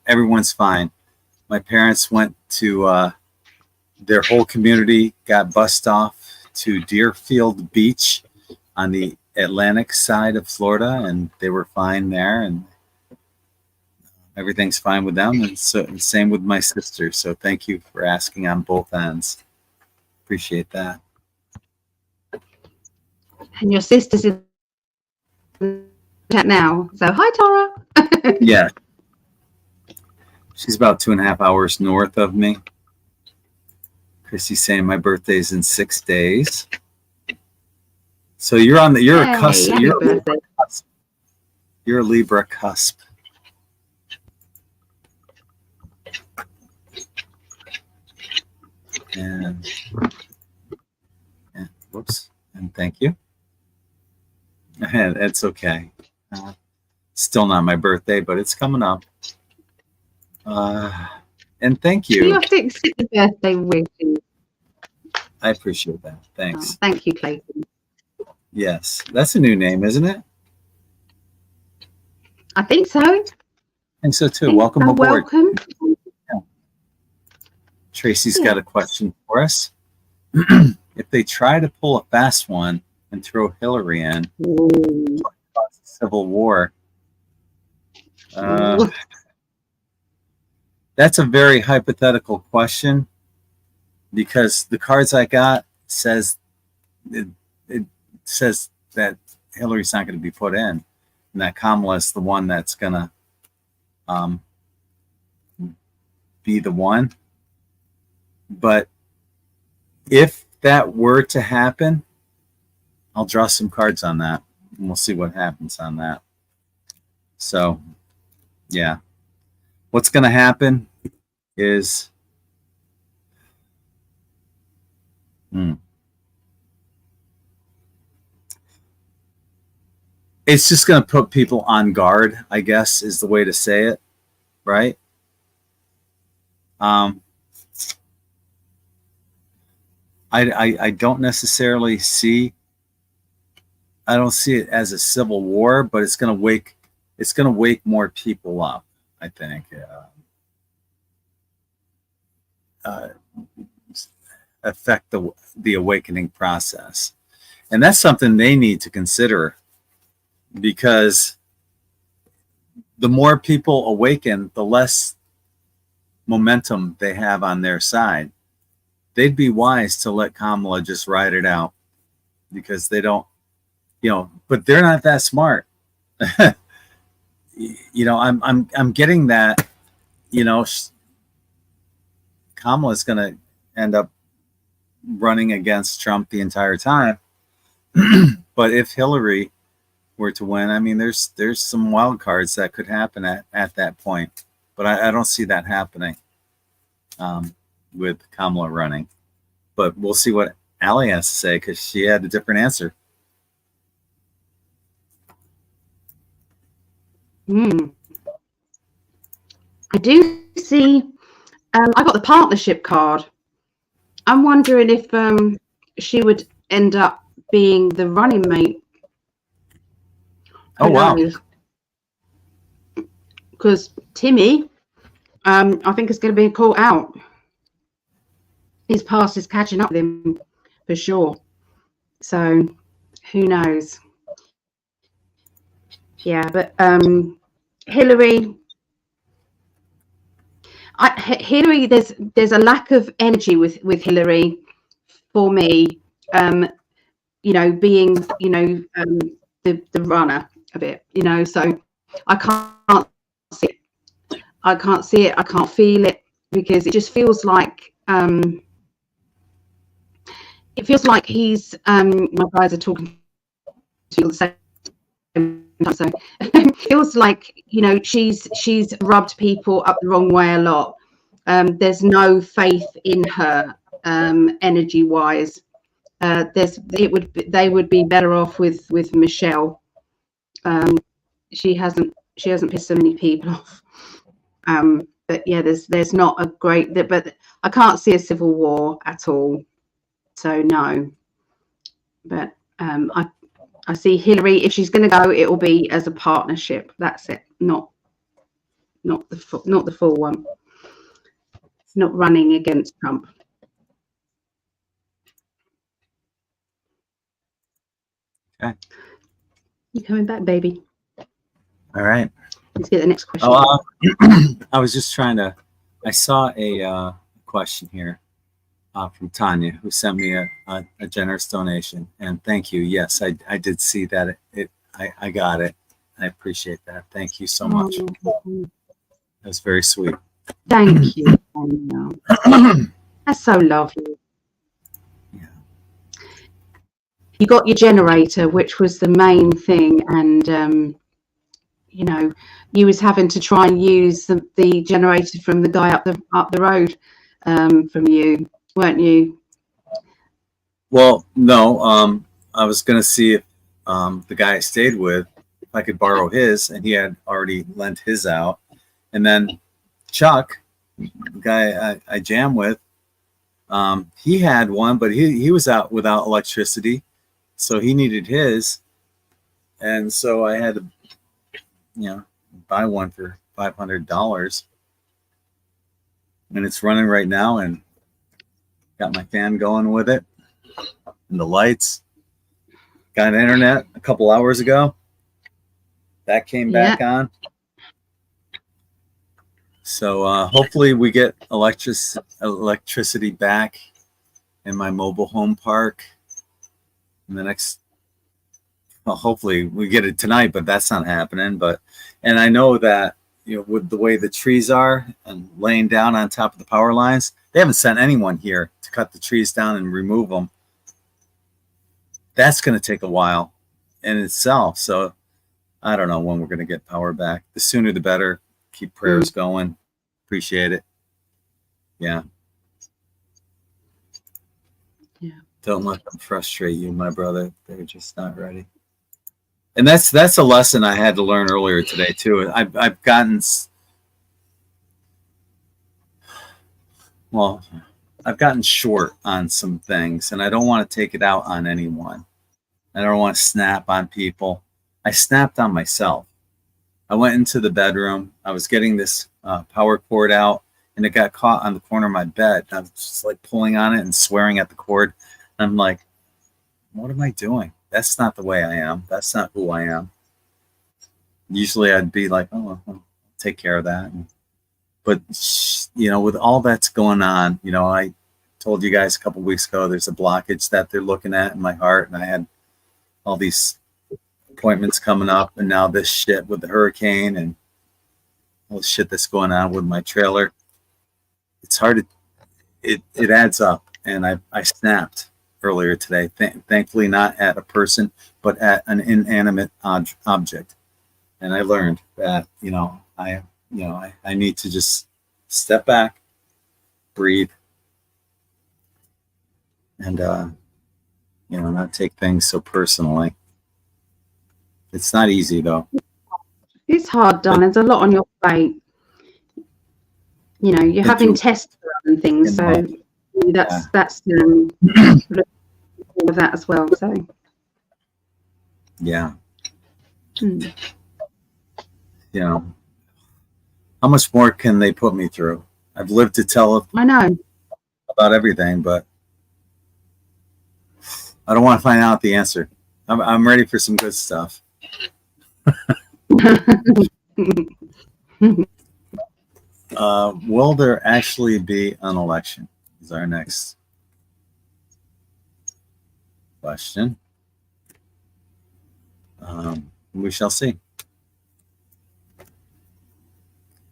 Everyone's fine. My parents went to their whole community got bussed off to Deerfield Beach on the Atlantic side of Florida, and they were fine there, and everything's fine with them. And so same with my sister. So thank you for asking on both ends. Appreciate that. And your sister's in chat now. So hi, Tara. Yeah. She's about 2.5 hours north of me. Chrissy's saying my birthday's in 6 days. So you're a cusp. You're a Libra cusp. And whoops. And thank you. It's okay. Still not my birthday, but it's coming up. And thank you. You have to accept the birthday wishes. I appreciate that. Thanks. Oh, thank you, Clayton. Yes, that's a new name, isn't it? I think so. I think so too. Welcome aboard. Welcome. Yeah. Tracy's got a question for us. If they try to pull a fast one and throw Hillary in, civil war. That's a very hypothetical question, because the cards I got says it says that Hillary's not going to be put in, and that Kamala is the one that's going to be the one. But if that were to happen, I'll draw some cards on that, and we'll see what happens on that. So, yeah. What's going to happen is it's just going to put people on guard, I guess, is the way to say it, right? I don't necessarily see. I don't see it as a civil war, but it's going to wake more people up, I think. Affect the awakening process, and that's something they need to consider, because the more people awaken, the less momentum they have on their side. They'd be wise to let Kamala just ride it out because they don't, but they're not that smart. I'm getting that, Kamala's going to end up running against Trump the entire time. But if Hillary were to win, I mean, there's some wild cards that could happen at that point, but I don't see that happening with Kamala running. But we'll see what Ali has to say, because she had a different answer. I do see. I got the partnership card. I'm wondering if she would end up being the running mate. Oh, wow. Because Timmy, I think it's going to be a call out. His past is catching up with him for sure. So who knows? Yeah, but Hillary. Hillary, there's a lack of energy with Hillary for me. Being the runner of it. So I can't see it. I can't see it. I can't feel it, because it just feels like he's my guys are talking to the same time. So it feels like she's rubbed people up the wrong way a lot. There's no faith in her energy wise. They would be better off with Michelle. She hasn't pissed so many people off. But yeah, there's not a great, but I can't see a civil war at all. So no. But I see Hillary, if she's going to go, it will be as a partnership. That's it. Not the full one. Not running against Trump. Okay. You coming back, baby? All right. Let's get the next question. I was just trying to. I saw a question here from Tanya, who sent me a generous donation, and thank you. Yes, I did see that. I got it. I appreciate that. Thank you so much. That's very sweet. Thank you. That's so lovely. Yeah. You got your generator, which was the main thing, and you was having to try and use the generator from the guy up the road from you, weren't you? Well, no. I was gonna see if the guy I stayed with, if I could borrow his, and he had already lent his out. And then Chuck, the guy I jam with, he had one, but he was out without electricity, so he needed his, and so I had to, buy one for $500, and it's running right now, and got my fan going with it, and the lights. Got internet a couple hours ago. That came back on. So hopefully we get electricity back in my mobile home park in the next. Well, hopefully we get it tonight, but that's not happening. And I know that with the way the trees are and laying down on top of the power lines, they haven't sent anyone here to cut the trees down and remove them. That's going to take a while in itself. So I don't know when we're going to get power back. The sooner the better. Keep prayers going. Appreciate it. Yeah. Don't let them frustrate you, my brother. They're just not ready. And that's a lesson I had to learn earlier today too. I've gotten short on some things, and I don't want to take it out on anyone. I don't want to snap on people. I snapped on myself. I went into the bedroom. I was getting this power cord out, and it got caught on the corner of my bed. I was just like pulling on it and swearing at the cord. I'm like, what am I doing? That's not the way I am. That's not who I am. Usually I'd be like, oh, I'll take care of that. But, with all that's going on, told you guys a couple weeks ago, there's a blockage that they're looking at in my heart, and I had all these appointments coming up, and now this shit with the hurricane and all the shit that's going on with my trailer. It's hard to, it adds up, and I snapped earlier today. Thankfully not at a person, but at an inanimate object. And I learned that, I need to just step back, breathe, and, not take things so personally. It's not easy, though. It's hard, Don. There's a lot on your plate. You're having tests and things, so that's all of that as well. So yeah. How much more can they put me through? I've lived to tell I know about everything, but I don't want to find out the answer. I'm ready for some good stuff. Will there actually be an election? Is our next question. We shall see.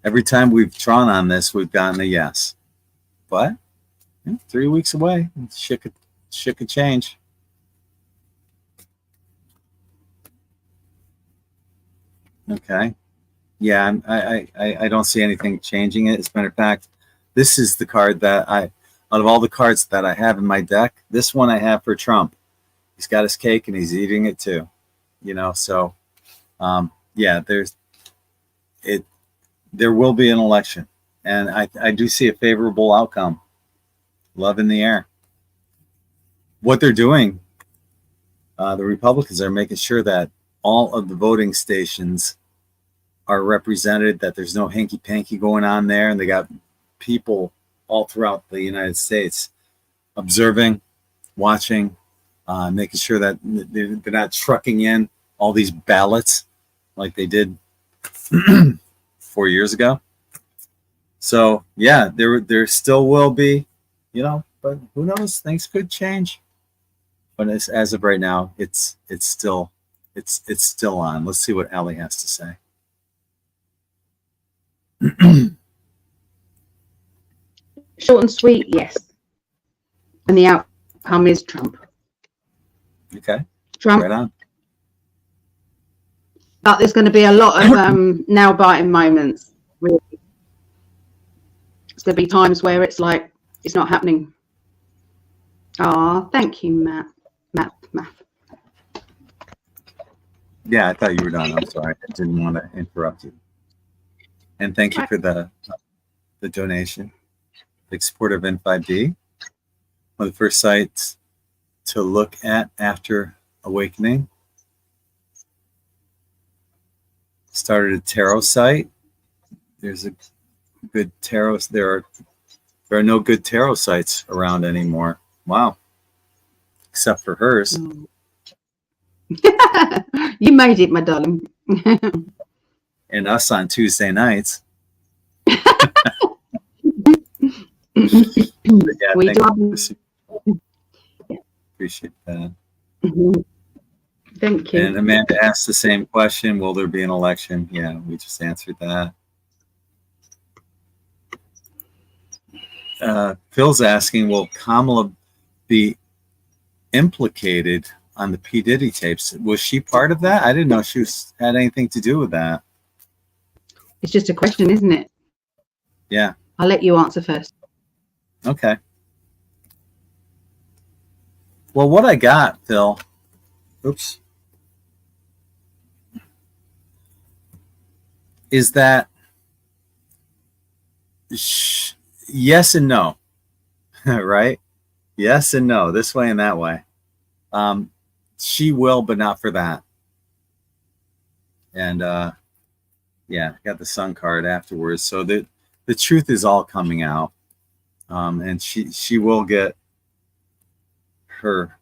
Every time we've drawn on this, we've gotten a yes. But 3 weeks away, shit could change. Okay. Yeah, I don't see anything changing it. As a matter of fact, this is the card that out of all the cards that I have in my deck, this one I have for Trump. He's got his cake and he's eating it too. So yeah, there will be an election, and I do see a favorable outcome. Love in the air. What they're doing, the Republicans are making sure that all of the voting stations are represented, that there's no hanky-panky going on there, and they got people all throughout the United States observing, watching, making sure that they're not trucking in all these ballots like they did 4 years ago. So yeah, there still will be, but who knows? Things could change. But as of right now, it's still on. Let's see what Ali has to say. Short and sweet, yes. And the outcome is Trump. Okay. Trump. Right on. But there's going to be a lot of nail-biting moments. Really. There's going to be times where it's like, it's not happening. Thank you, Matt. Yeah, I thought you were done. I'm sorry. I didn't want to interrupt you. And thank you for the donation. Big supporter of In5d. One of the first sites to look at after awakening. Started a tarot site. There's a good tarot. There are no good tarot sites around anymore. Wow. Except for hers. You made it, my darling. And us on Tuesday nights. Yeah, we do. Appreciate that. Thank you. And Amanda asked the same question. Will there be an election? Yeah, we just answered that. Phil's asking, will Kamala be implicated on the P. Diddy tapes? Was she part of that? I didn't know she had anything to do with that. It's just a question, isn't it? Yeah. I'll let you answer first. Okay. Well, what I got, Phil, is that yes and no, right? Yes and no, this way and that way. She will, but not for that. And yeah, got the Sun card afterwards. So the truth is all coming out. And she will get her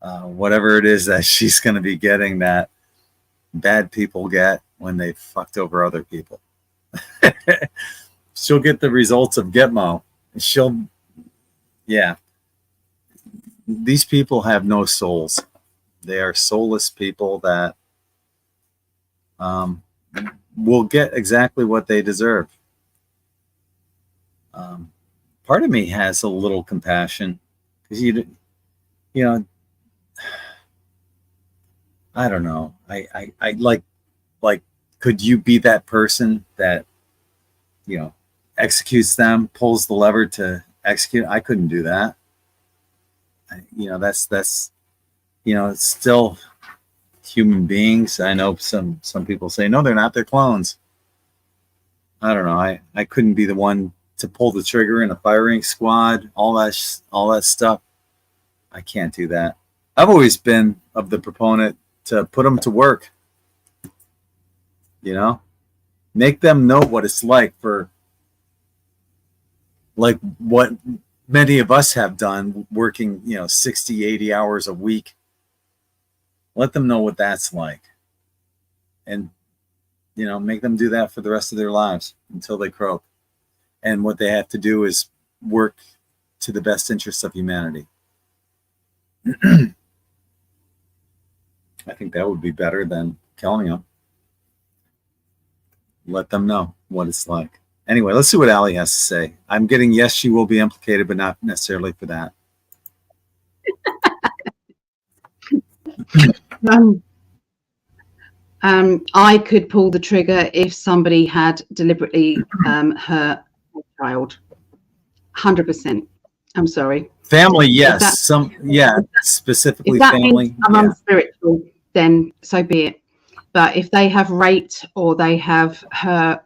whatever it is that she's going to be getting that bad people get when they fucked over other people. She'll get the results of Gitmo. She'll yeah, these people have no souls. They are soulless people that will get exactly what they deserve. Part of me has a little compassion because you know, I don't know. I like, could you be that person that, you know, executes them, pulls the lever to execute? I couldn't do that. You know, that's, you know, it's still human beings. I know some people say, no, they're not, they're clones. I don't know. I couldn't be the one to pull the trigger in a firing squad, all that stuff. I can't do that. I've always been of the proponent to put them to work, you know, make them know what it's like for, like what many of us have done, working, you know, 60, 80 hours a week. Let them know what that's like. And, you know, make them do that for the rest of their lives until they croak. And what they have to do is work to the best interests of humanity. I think that would be better than killing them. Let them know what it's like. Anyway, let's see what Ali has to say. I'm getting, yes, she will be implicated, but not necessarily for that. I could pull the trigger if somebody had deliberately hurt a child. 100%. I'm sorry. Family, yes. Specifically if that family. Means I'm unspiritual, then so be it. But if they have raped or they have hurt,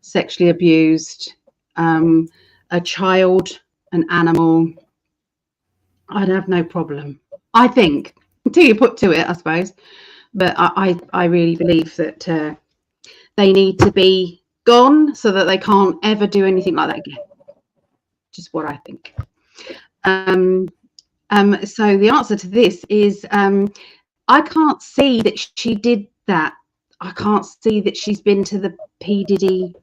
sexually abused a child, an animal, I'd have no problem. I think, until you put to it, I suppose. But I really believe that they need to be gone so that they can't ever do anything like that again. Just what I think. So the answer to this is I can't see that she did that. I can't see that she's been to the P. Diddy.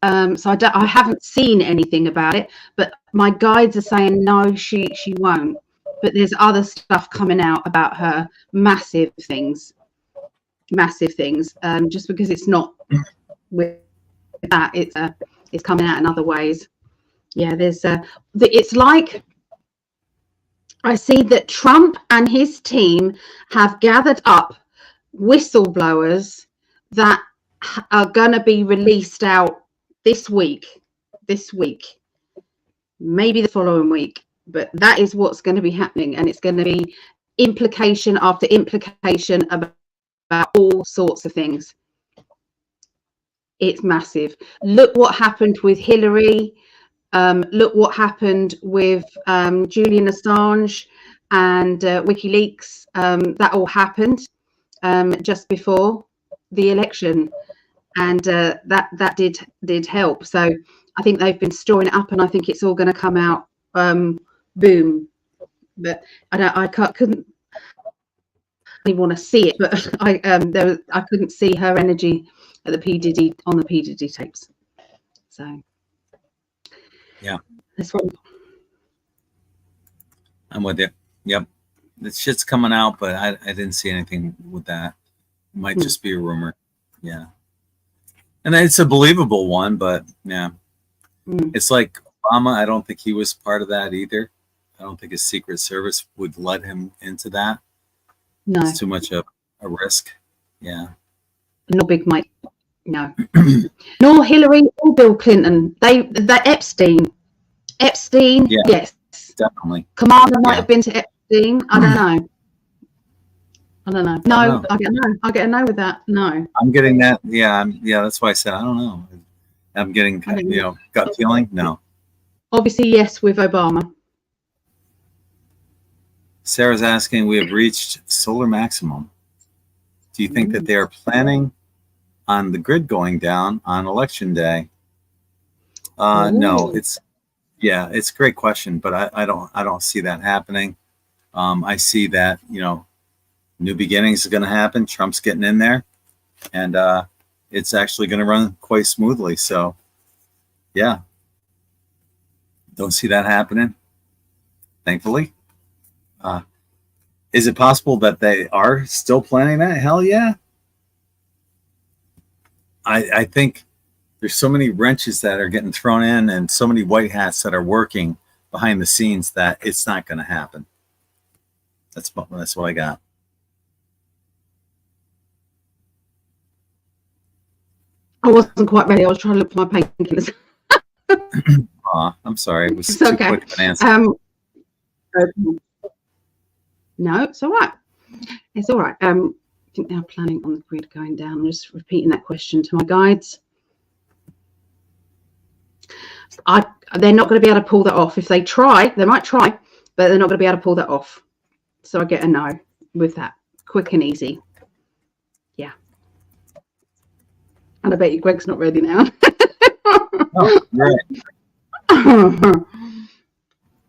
So I haven't seen anything about it, but my guides are saying no, she won't. But there's other stuff coming out about her, massive things. Just because it's not with that, it's coming out in other ways. Yeah, it's like I see that Trump and his team have gathered up whistleblowers that are going to be released out this week, maybe the following week, but that is what's going to be happening, and it's going to be implication after implication about all sorts of things. It's massive. Look what happened with Hillary. Look what happened with Julian Assange and WikiLeaks. That all happened just before the election, and that did help. So I think they've been storing it up, and I think it's all going to come out boom. But I couldn't really want to see it, but I couldn't see her energy at the P. Diddy on the P. Diddy tapes. So yeah, that's what I'm with you. Yep, the shit's coming out, but I didn't see anything with that. It might just be a rumor. Yeah, and it's a believable one, but yeah, it's like Obama. I don't think he was part of that either. I don't think his Secret Service would let him into that. No, it's too much of a risk. Yeah, no big Mike. No, nor Hillary or Bill Clinton. They Epstein. Yeah, yes, definitely. Commander might have been to Epstein. I don't know. No, I get a no with that. No, I'm getting that. Yeah, that's why I said I don't know. I'm getting gut feeling. No. Obviously, yes, with Obama. Sarah's asking, we have reached solar maximum. Do you think that they are planning on the grid going down on election day? No, it's a great question, but I don't see that happening. I see that, new beginnings is going to happen. Trump's getting in there, and it's actually going to run quite smoothly. So, yeah, don't see that happening. thankfully. Is it possible that they are still planning that? Hell yeah. I think there's so many wrenches that are getting thrown in and so many white hats that are working behind the scenes that it's not going to happen. That's what I got. I wasn't quite ready. I was trying to look for my painkillers. I'm sorry. It was It's too okay. quick of an answer. No, it's all right. It's all right. I think they're planning on the grid going down. I'm just repeating that question to my guides. They're not going to be able to pull that off. If they try, they might try, but they're not going to be able to pull that off. So I get a no with that. Quick and easy. Yeah. And I bet you Greg's not ready now. Oh, right.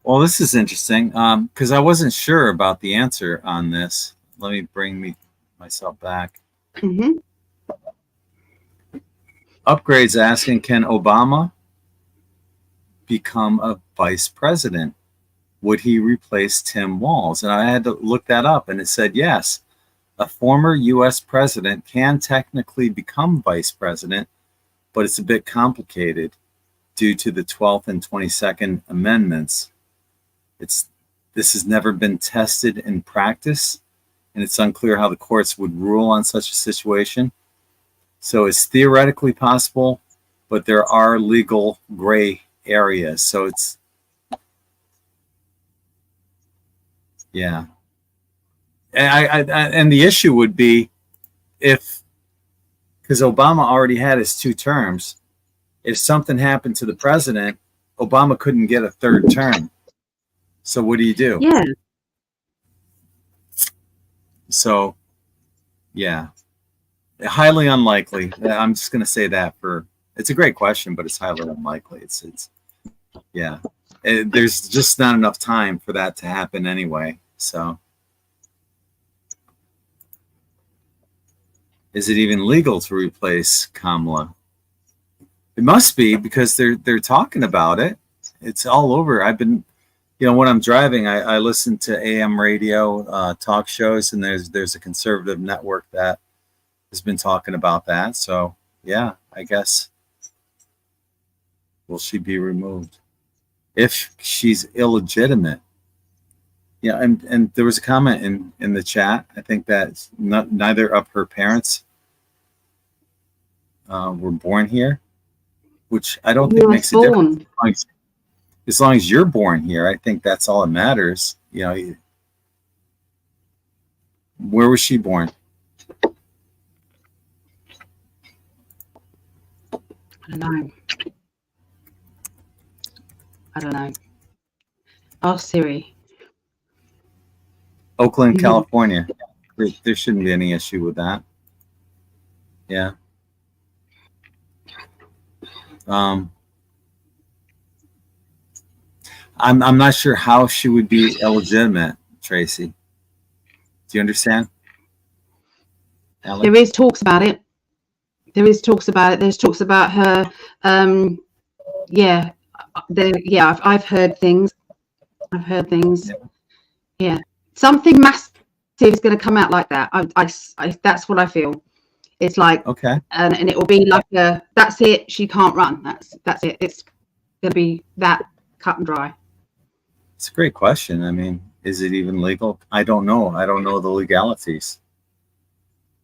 Well, this is interesting because I wasn't sure about the answer on this. Let me bring myself back. Mm-hmm. Upgrades asking, can Obama become a vice president? Would he replace Tim Walz? And I had to look that up, and it said yes. A former U.S. president can technically become vice president, but it's a bit complicated due to the 12th and 22nd Amendments. This has never been tested in practice, and it's unclear how the courts would rule on such a situation. So it's theoretically possible, but there are legal gray areas. So it's, yeah. And the issue would be because Obama already had his 2 terms, if something happened to the president, Obama couldn't get a 3rd term. So what do you do? Yeah. So, yeah, highly unlikely. I'm just going to say that it's a great question, but it's highly unlikely. Yeah, there's just not enough time for that to happen anyway. So, is it even legal to replace Kamala? It must be, because they're talking about it. It's all over. I've been, when I'm driving, I listen to AM radio talk shows, and there's a conservative network that has been talking about that. So yeah, I guess, will she be removed if she's illegitimate? Yeah, and there was a comment in the chat. I think that neither of her parents were born here, which I don't think makes a difference. As long as you're born here, I think that's all that matters. Where was she born? I don't know. Ask Siri. Oakland, California. There shouldn't be any issue with that. Yeah. I'm not sure how she would be illegitimate, Tracy. Do you understand? Alex? There is talks about it. There's talks about her. Yeah. I've heard things. Yeah. Something massive is going to come out like that. I that's what I feel. It's like, okay. And it will be like that's it. She can't run. That's it. It's going to be that cut and dry. It's a great question. I mean, is it even legal? I don't know. I don't know the legalities.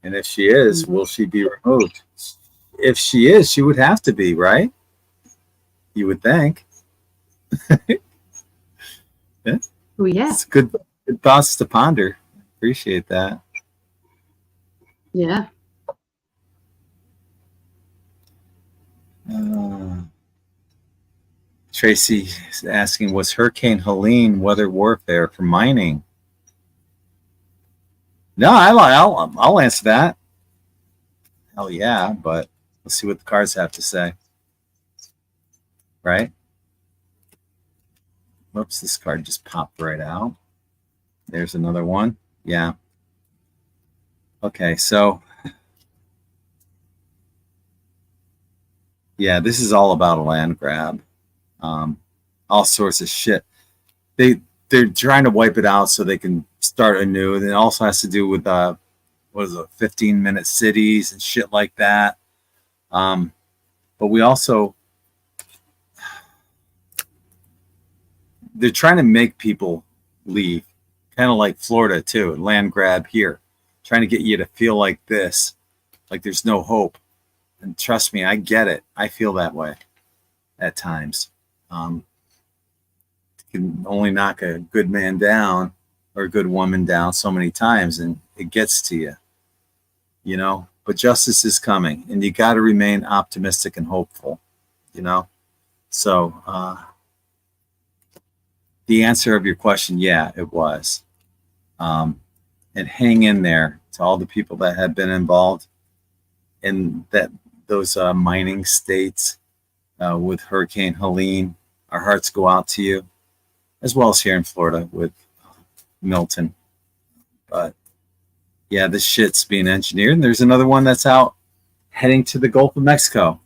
And if she is, will she be removed? If she is, she would have to be, right? You would think. Yeah. Oh, yeah. It's good thoughts to ponder. Appreciate that. Yeah. Tracy is asking, was Hurricane Helene weather warfare for mining? No, I'll answer that. Hell yeah, but let's see what the cards have to say. Right? Whoops, this card just popped right out. There's another one. Yeah. Okay, so yeah, this is all about a land grab. All sorts of shit. they're trying to wipe it out so they can start anew. And it also has to do with 15-minute cities and shit like that. But we also, they're trying to make people leave, kind of like Florida too, land grab here, trying to get you to feel like this, like there's no hope. And trust me, I get it. I feel that way at times. You can only knock a good man down or a good woman down so many times, and it gets to you, you know. But justice is coming, and you got to remain optimistic and hopeful, you know. So the answer of your question, yeah, it was. And hang in there to all the people that have been involved in those mining states with Hurricane Helene. Our hearts go out to you, as well as here in Florida with Milton. But yeah, this shit's being engineered. And there's another one that's out heading to the Gulf of Mexico.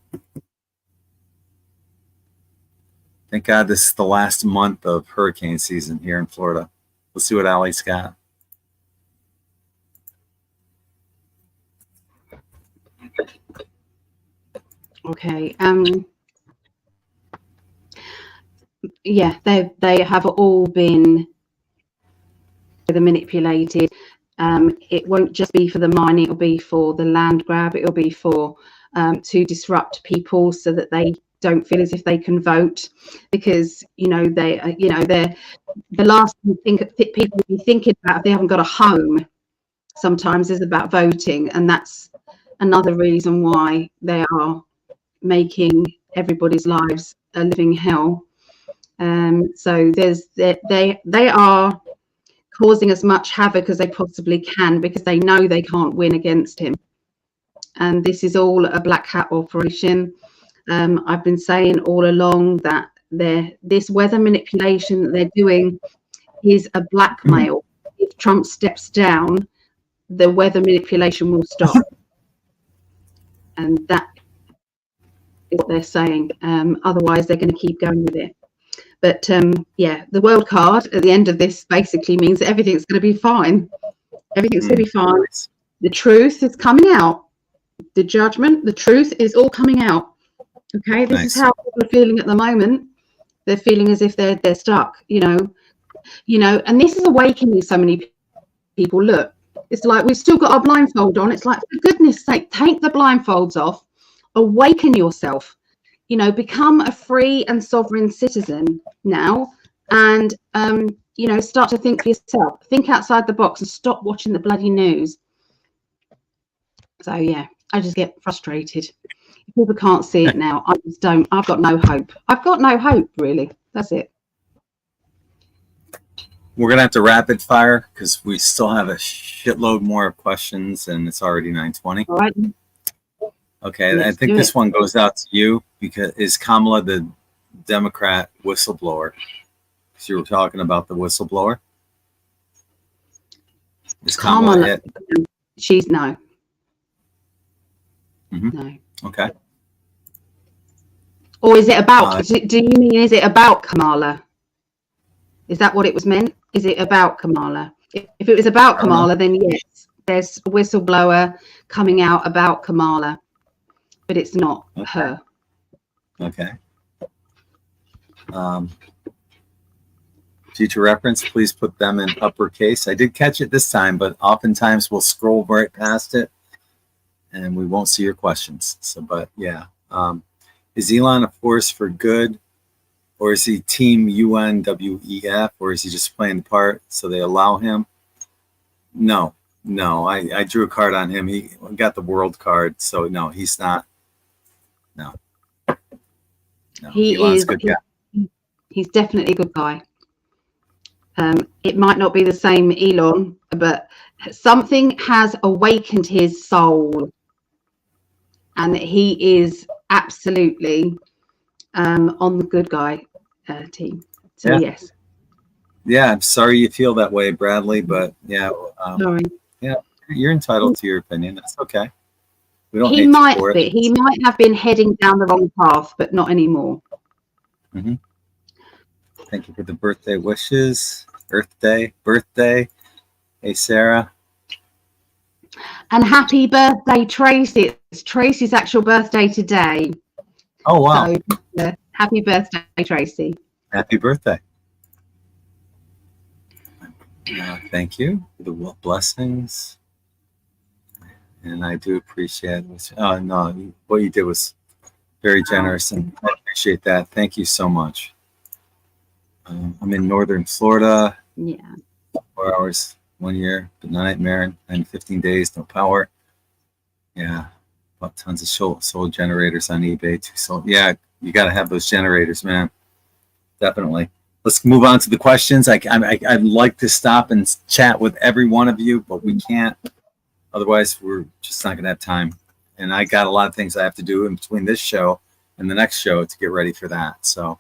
Thank God this is the last month of hurricane season here in Florida. Let's see what Ali's got. Okay. Yeah, they have all been manipulated. It won't just be for the mining, it'll be for the land grab, it'll be for to disrupt people so that they don't feel as if they can vote, because they're the last thing people will be thinking about if they haven't got a home sometimes is about voting, and that's another reason why they are making everybody's lives a living hell. So they are causing as much havoc as they possibly can, because they know they can't win against him. And this is all a black hat operation. I've been saying all along that this weather manipulation that they're doing is a blackmail. If Trump steps down, the weather manipulation will stop. And that is what they're saying. Otherwise, they're going to keep going with it. But yeah, the world card at the end of this basically means that everything's going to be fine. Everything's going to be fine. The truth is coming out. The judgment, the truth is all coming out. Okay, this is how people are feeling at the moment. They're feeling as if they're stuck, and this is awakening so many people. Look, it's like we've still got our blindfold on. It's like, for goodness sake, take the blindfolds off, awaken yourself, become a free and sovereign citizen now, and start to think for yourself, think outside the box, and stop watching the bloody news. So yeah, I just get frustrated. People can't see it now. I just don't. I've got no hope. I've got no hope, really. That's it. We're going to have to rapid fire because we still have a shitload more of questions, and it's already 9:20. All right. Okay, I think this one goes out to you, because is Kamala the Democrat whistleblower? Because you were talking about the whistleblower. Is Kamala it? She's no. No. Okay. Or is it about? Do you mean is it about Kamala? Is that what it was meant? Is it about Kamala? If it was about Kamala, then yes, there's a whistleblower coming out about Kamala, but it's not her. Okay. Future reference, please put them in uppercase. I did catch it this time, but oftentimes we'll scroll right past it and we won't see your questions. So, but yeah. Is Elon a force for good, or is he team UNWEF, or is he just playing the part so they allow him? No. I drew a card on him. He got the world card, so no, he's not. No. He Elon's is. A good guy. He's definitely a good guy. It might not be the same Elon, but something has awakened his soul, and he is absolutely on the good guy team. So yeah. Yes. Yeah, I'm sorry you feel that way, Bradley, but yeah, sorry. Yeah, you're entitled to your opinion. That's okay. We don't. He might be. He might have been heading down the wrong path, but not anymore. Thank you for the birthday wishes. birthday. Hey, Sarah. And happy birthday, Tracy. It's Tracy's actual birthday today. Oh, wow. So, happy birthday, Tracy. Happy birthday. Thank you for the blessings. And I do appreciate it. Oh, no, what you did was very generous, and I appreciate that. Thank you so much. I'm in northern Florida. Yeah. 4 hours 1 year, but nightmare, and 15 days, no power. Yeah. Bought tons of solar generators on eBay too. So yeah, you got to have those generators, man. Definitely. Let's move on to the questions. I'd like to stop and chat with every one of you, but we can't. Otherwise, we're just not going to have time. And I got a lot of things I have to do in between this show and the next show to get ready for that. So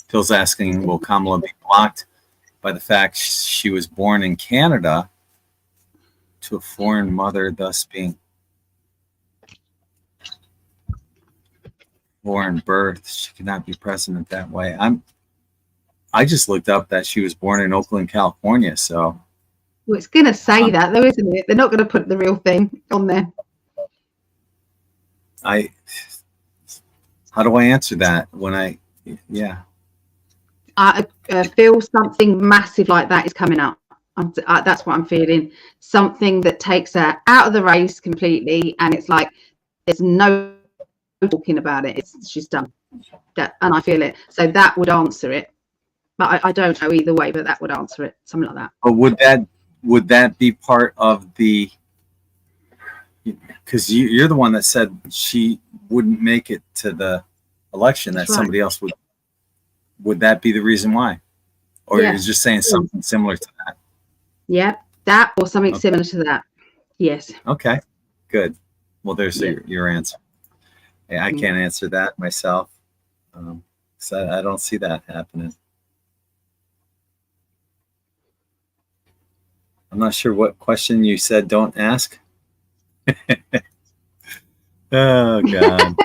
Phil's asking, will Kamala be blocked by the fact she was born in Canada to a foreign mother, thus being foreign birth? She cannot be president that way. I just looked up that she was born in Oakland, California. So well, it's going to say that though, isn't it? They're not going to put the real thing on there. How do I answer that when I feel something massive like that is coming up. That's what I'm feeling. Something that takes her out of the race completely, and it's like there's no talking about it. She's done that, and I feel it. So that would answer it. But I don't know either way. But that would answer it. Something like that. But would that be part of the? Because you're the one that said she wouldn't make it to the election. That somebody else would. Would that be the reason why? Or you're just saying something similar to that? Yeah, that or something similar to that. Yes. Okay, good. Well, there's your answer. Yeah, I can't answer that myself. So I don't see that happening. I'm not sure what question you said don't ask. Oh, God.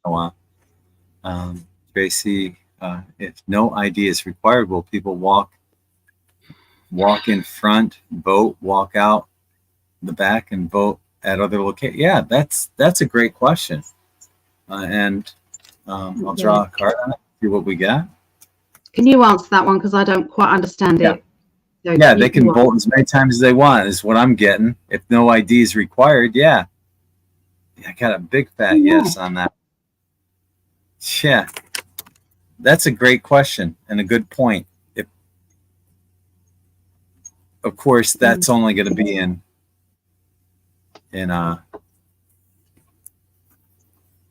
Oh, wow. Tracy, if no ID is required, will people walk in front, vote, walk out the back, and vote at other locations? Yeah, that's a great question. And I'll draw a card on it, see what we got. Can you answer that one? Because I don't quite understand it. So yeah, they can vote as many times as they want, is what I'm getting. If no ID is required, I got a big fat yes on that. Yeah, that's a great question and a good point. Of course, that's only going to be in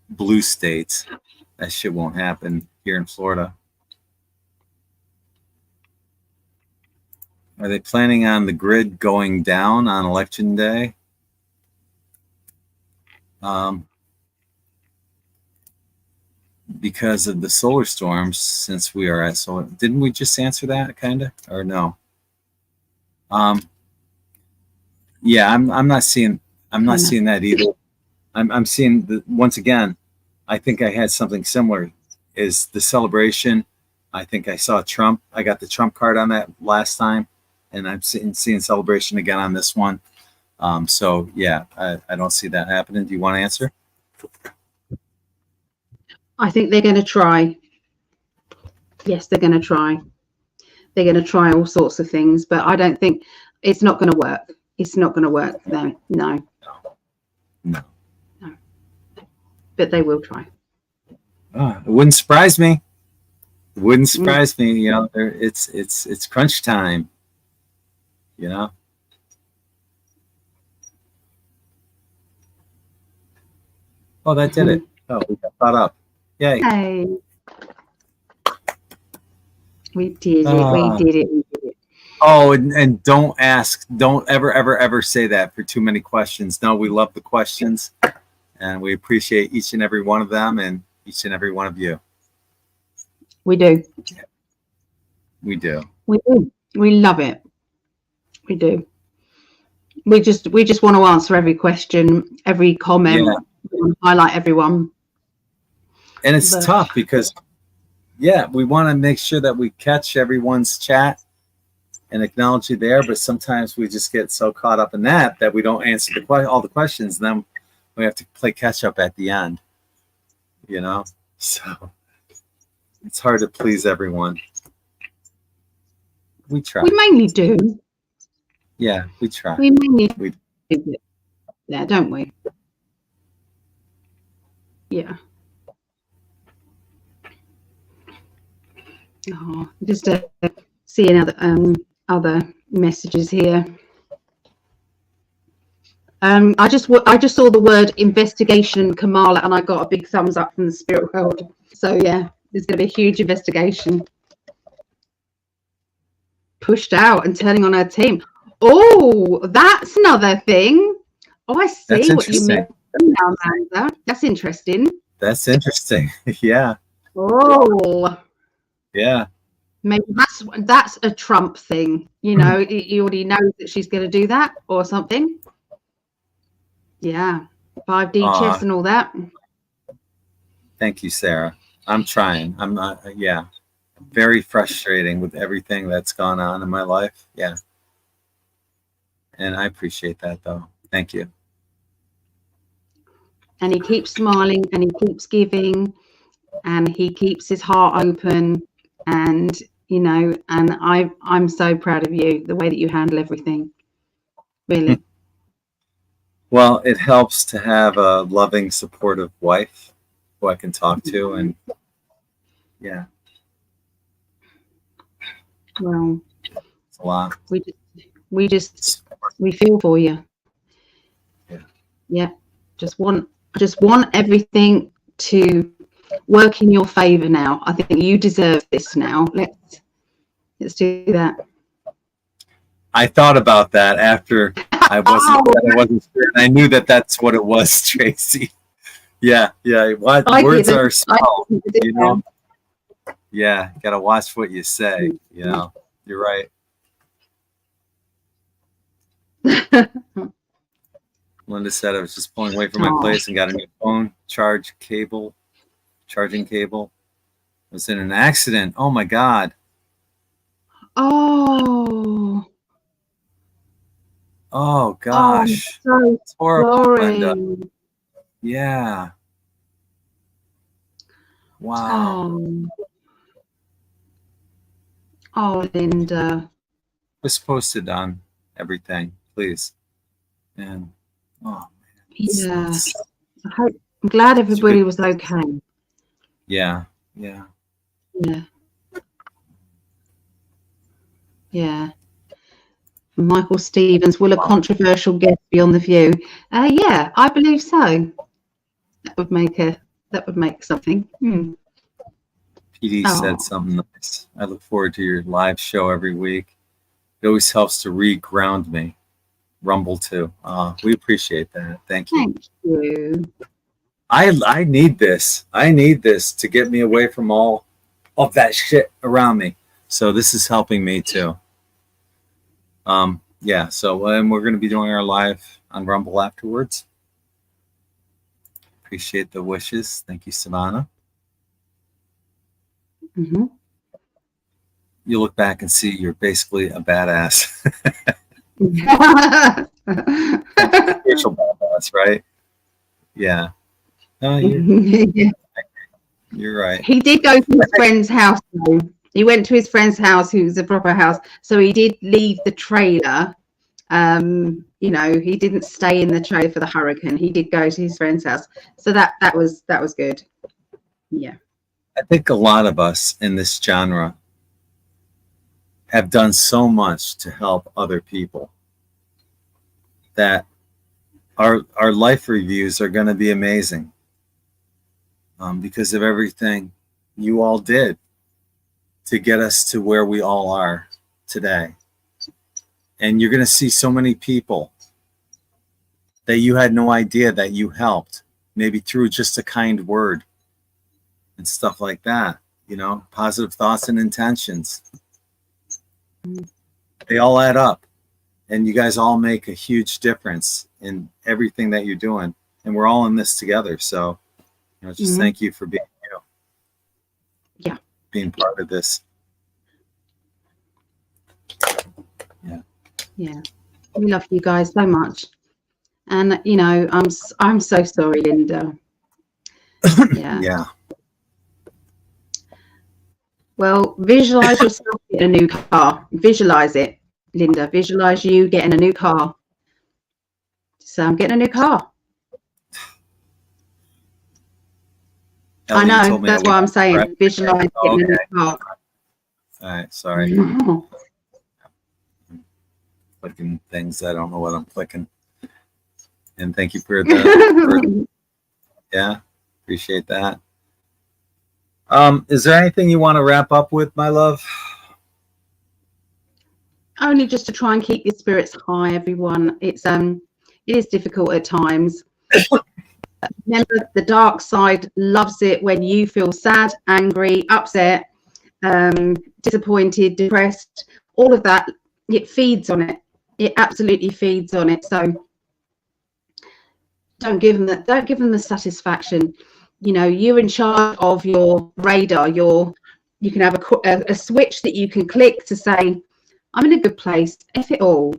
blue states. That shit won't happen here in Florida. Are they planning on the grid going down on election day? Because of the solar storms, since we are at solar, didn't we just answer that kind of, or no? Yeah, I'm not seeing that either. I'm seeing once again, I think I had something similar. Is the celebration? I think I saw Trump. I got the Trump card on that last time, and I'm seeing celebration again on this one. So yeah, I don't see that happening. Do you want to answer? I think they're going to try. Yes, they're going to try. They're going to try all sorts of things, but I don't think it's not going to work. It's not going to work. No. But they will try. It wouldn't surprise me. It wouldn't surprise me. You know, it's crunch time. You know. Oh, that did it. Oh, we got caught up. Yay. Hey. We did it. We did it. Oh, and don't ever say that for too many questions. No, we love the questions, and we appreciate each and every one of them and each and every one of you. We do. Yeah. We do. We do. We love it. We do. We just want to answer every question, every comment. Yeah. We want to highlight everyone. And it's tough because, yeah, we want to make sure that we catch everyone's chat and acknowledge you there, but sometimes we just get so caught up in that we don't answer all the questions, and then we have to play catch up at the end, you know? So it's hard to please everyone. We try. We mainly do. Yeah, we try. We mainly do. Yeah, don't we? Yeah. Oh, just seeing other messages here. I just saw the word investigation, Kamala, and I got a big thumbs up from the spirit world. So yeah, there's going to be a huge investigation. Pushed out and turning on her team. Oh, that's another thing. Oh, I see what you mean now, Amanda. That's interesting. That's interesting. Yeah. Oh. Yeah. Maybe that's a Trump thing. You know, he already knows that she's going to do that or something. Yeah. 5D chess and all that. Thank you, Sarah. I'm trying. I'm not, yeah. Very frustrating with everything that's gone on in my life. Yeah. And I appreciate that, though. Thank you. And he keeps smiling and he keeps giving and he keeps his heart open. And, you know, and I'm so proud of you, the way that you handle everything. Really. Well, it helps to have a loving, supportive wife who I can talk to. And yeah. Well, it's a lot. We feel for you. Yeah. Yeah. Just want everything to work in your favor now. I think you deserve this now. Let's do that. I thought about that after I wasn't sure, and I knew that that's what it was, Tracy. Yeah. Words are small, you know. Yeah, you gotta watch what you say. You know, you're right. Linda said I was just pulling away from my place and got a new phone charging cable. I was in an accident. Oh my God. Oh gosh. So it's horrible, sorry. Linda. Yeah. Wow. Oh, Linda. Just post it on everything, please. And oh man. Yeah. I'm glad everybody was okay. Yeah. Michael Stevens, will a controversial guest be on The View? Yeah, I believe so. That would make something. PD said something nice. I look forward to your live show every week. It always helps to re-ground me. Rumble too. We appreciate that. Thank you. Thank you. I need this. I need this to get me away from all of that shit around me. So this is helping me too. Yeah. So we're going to be doing our live on Rumble afterwards. Appreciate the wishes. Thank you, Savannah. Mm-hmm. You look back and see you're basically a badass. Spiritual badass, right? Yeah. You're right. He did go to his friend's house though. He went to his friend's house, who's a proper house. So he did leave the trailer. You know, he didn't stay in the trailer for the hurricane. He did go to his friend's house. So that was good. Yeah. I think a lot of us in this genre have done so much to help other people that our life reviews are going to be amazing because of everything you all did to get us to where we all are today. And you're going to see so many people that you had no idea that you helped, maybe through just a kind word and stuff like that, you know, positive thoughts and intentions. They all add up, and you guys all make a huge difference in everything that you're doing, and we're all in this together. So, you know, just thank you for being you. being part of this. Yeah, we love you guys so much, and you know, I'm so sorry, Linda. Yeah. Well, visualize yourself getting a new car. Visualize it, Linda. Visualize you getting a new car. So I'm getting a new car. Ellie, I know, that's what I'm saying. Visualize getting a new car. All right, sorry. Clicking things, I don't know what I'm clicking. And thank you for the yeah, appreciate that. Is there anything you want to wrap up with, my love? Only just to try and keep your spirits high, everyone. It is difficult at times. Remember, the dark side loves it when you feel sad, angry, upset, disappointed, depressed, all of that. It feeds on it. It absolutely feeds on it. So don't give them the satisfaction. You know, you're in charge of your radar. You can have a switch that you can click to say, I'm in a good place. If it all.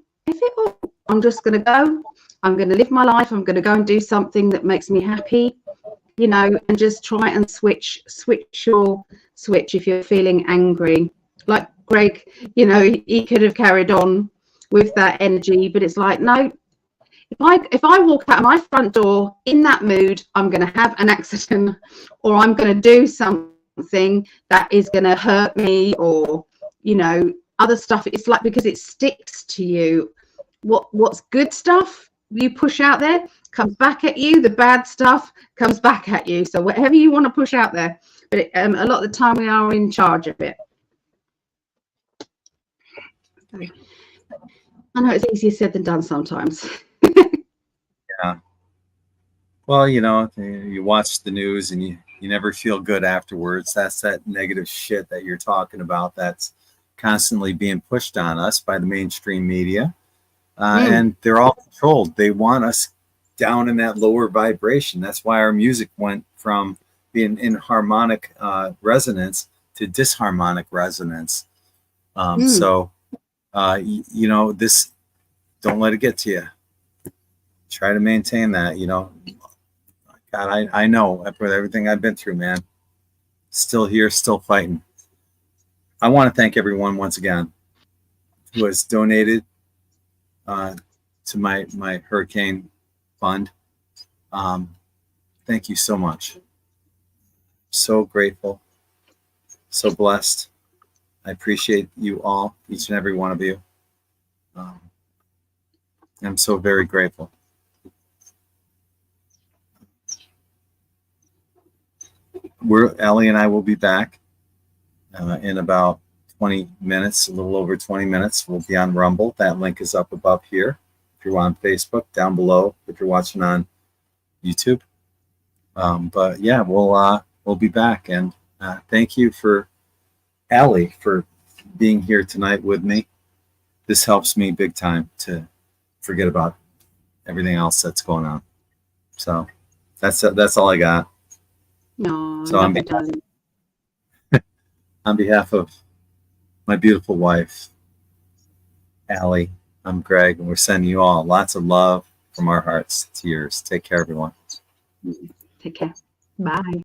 I'm just going to go. I'm going to live my life. I'm going to go and do something that makes me happy, you know, and just try and switch your switch if you're feeling angry. Like Greg, you know, he could have carried on with that energy, but it's like, no, if I walk out of my front door in that mood, I'm going to have an accident, or I'm going to do something that is going to hurt me, or, you know, other stuff. It's like, because it sticks to you. What's good stuff you push out there comes back at you. The bad stuff comes back at you. So whatever you want to push out there, but a lot of the time we are in charge of it. I know it's easier said than done sometimes. Yeah. Well, you know, you watch the news and you never feel good afterwards. That's that negative shit that you're talking about that's constantly being pushed on us by the mainstream media. And they're all controlled. They want us down in that lower vibration. That's why our music went from being in harmonic resonance to disharmonic resonance. So, you know, this, don't let it get to you. Try to maintain that, you know. God, I know after everything I've been through, man, still here, still fighting. I want to thank everyone once again who has donated to my hurricane fund. Thank you so much. So grateful, so blessed. I appreciate you all, each and every one of you. I'm so very grateful. Ali and I will be back in about 20 minutes, a little over 20 minutes. We'll be on Rumble. That link is up above here. If you're on Facebook, down below, if you're watching on YouTube. But yeah, we'll be back. And thank you for Ali for being here tonight with me. This helps me big time to forget about everything else that's going on. So that's all I got. No, so on behalf of my beautiful wife, Ali, I'm Greg, and we're sending you all lots of love from our hearts to yours. Take care, everyone. Take care. Bye.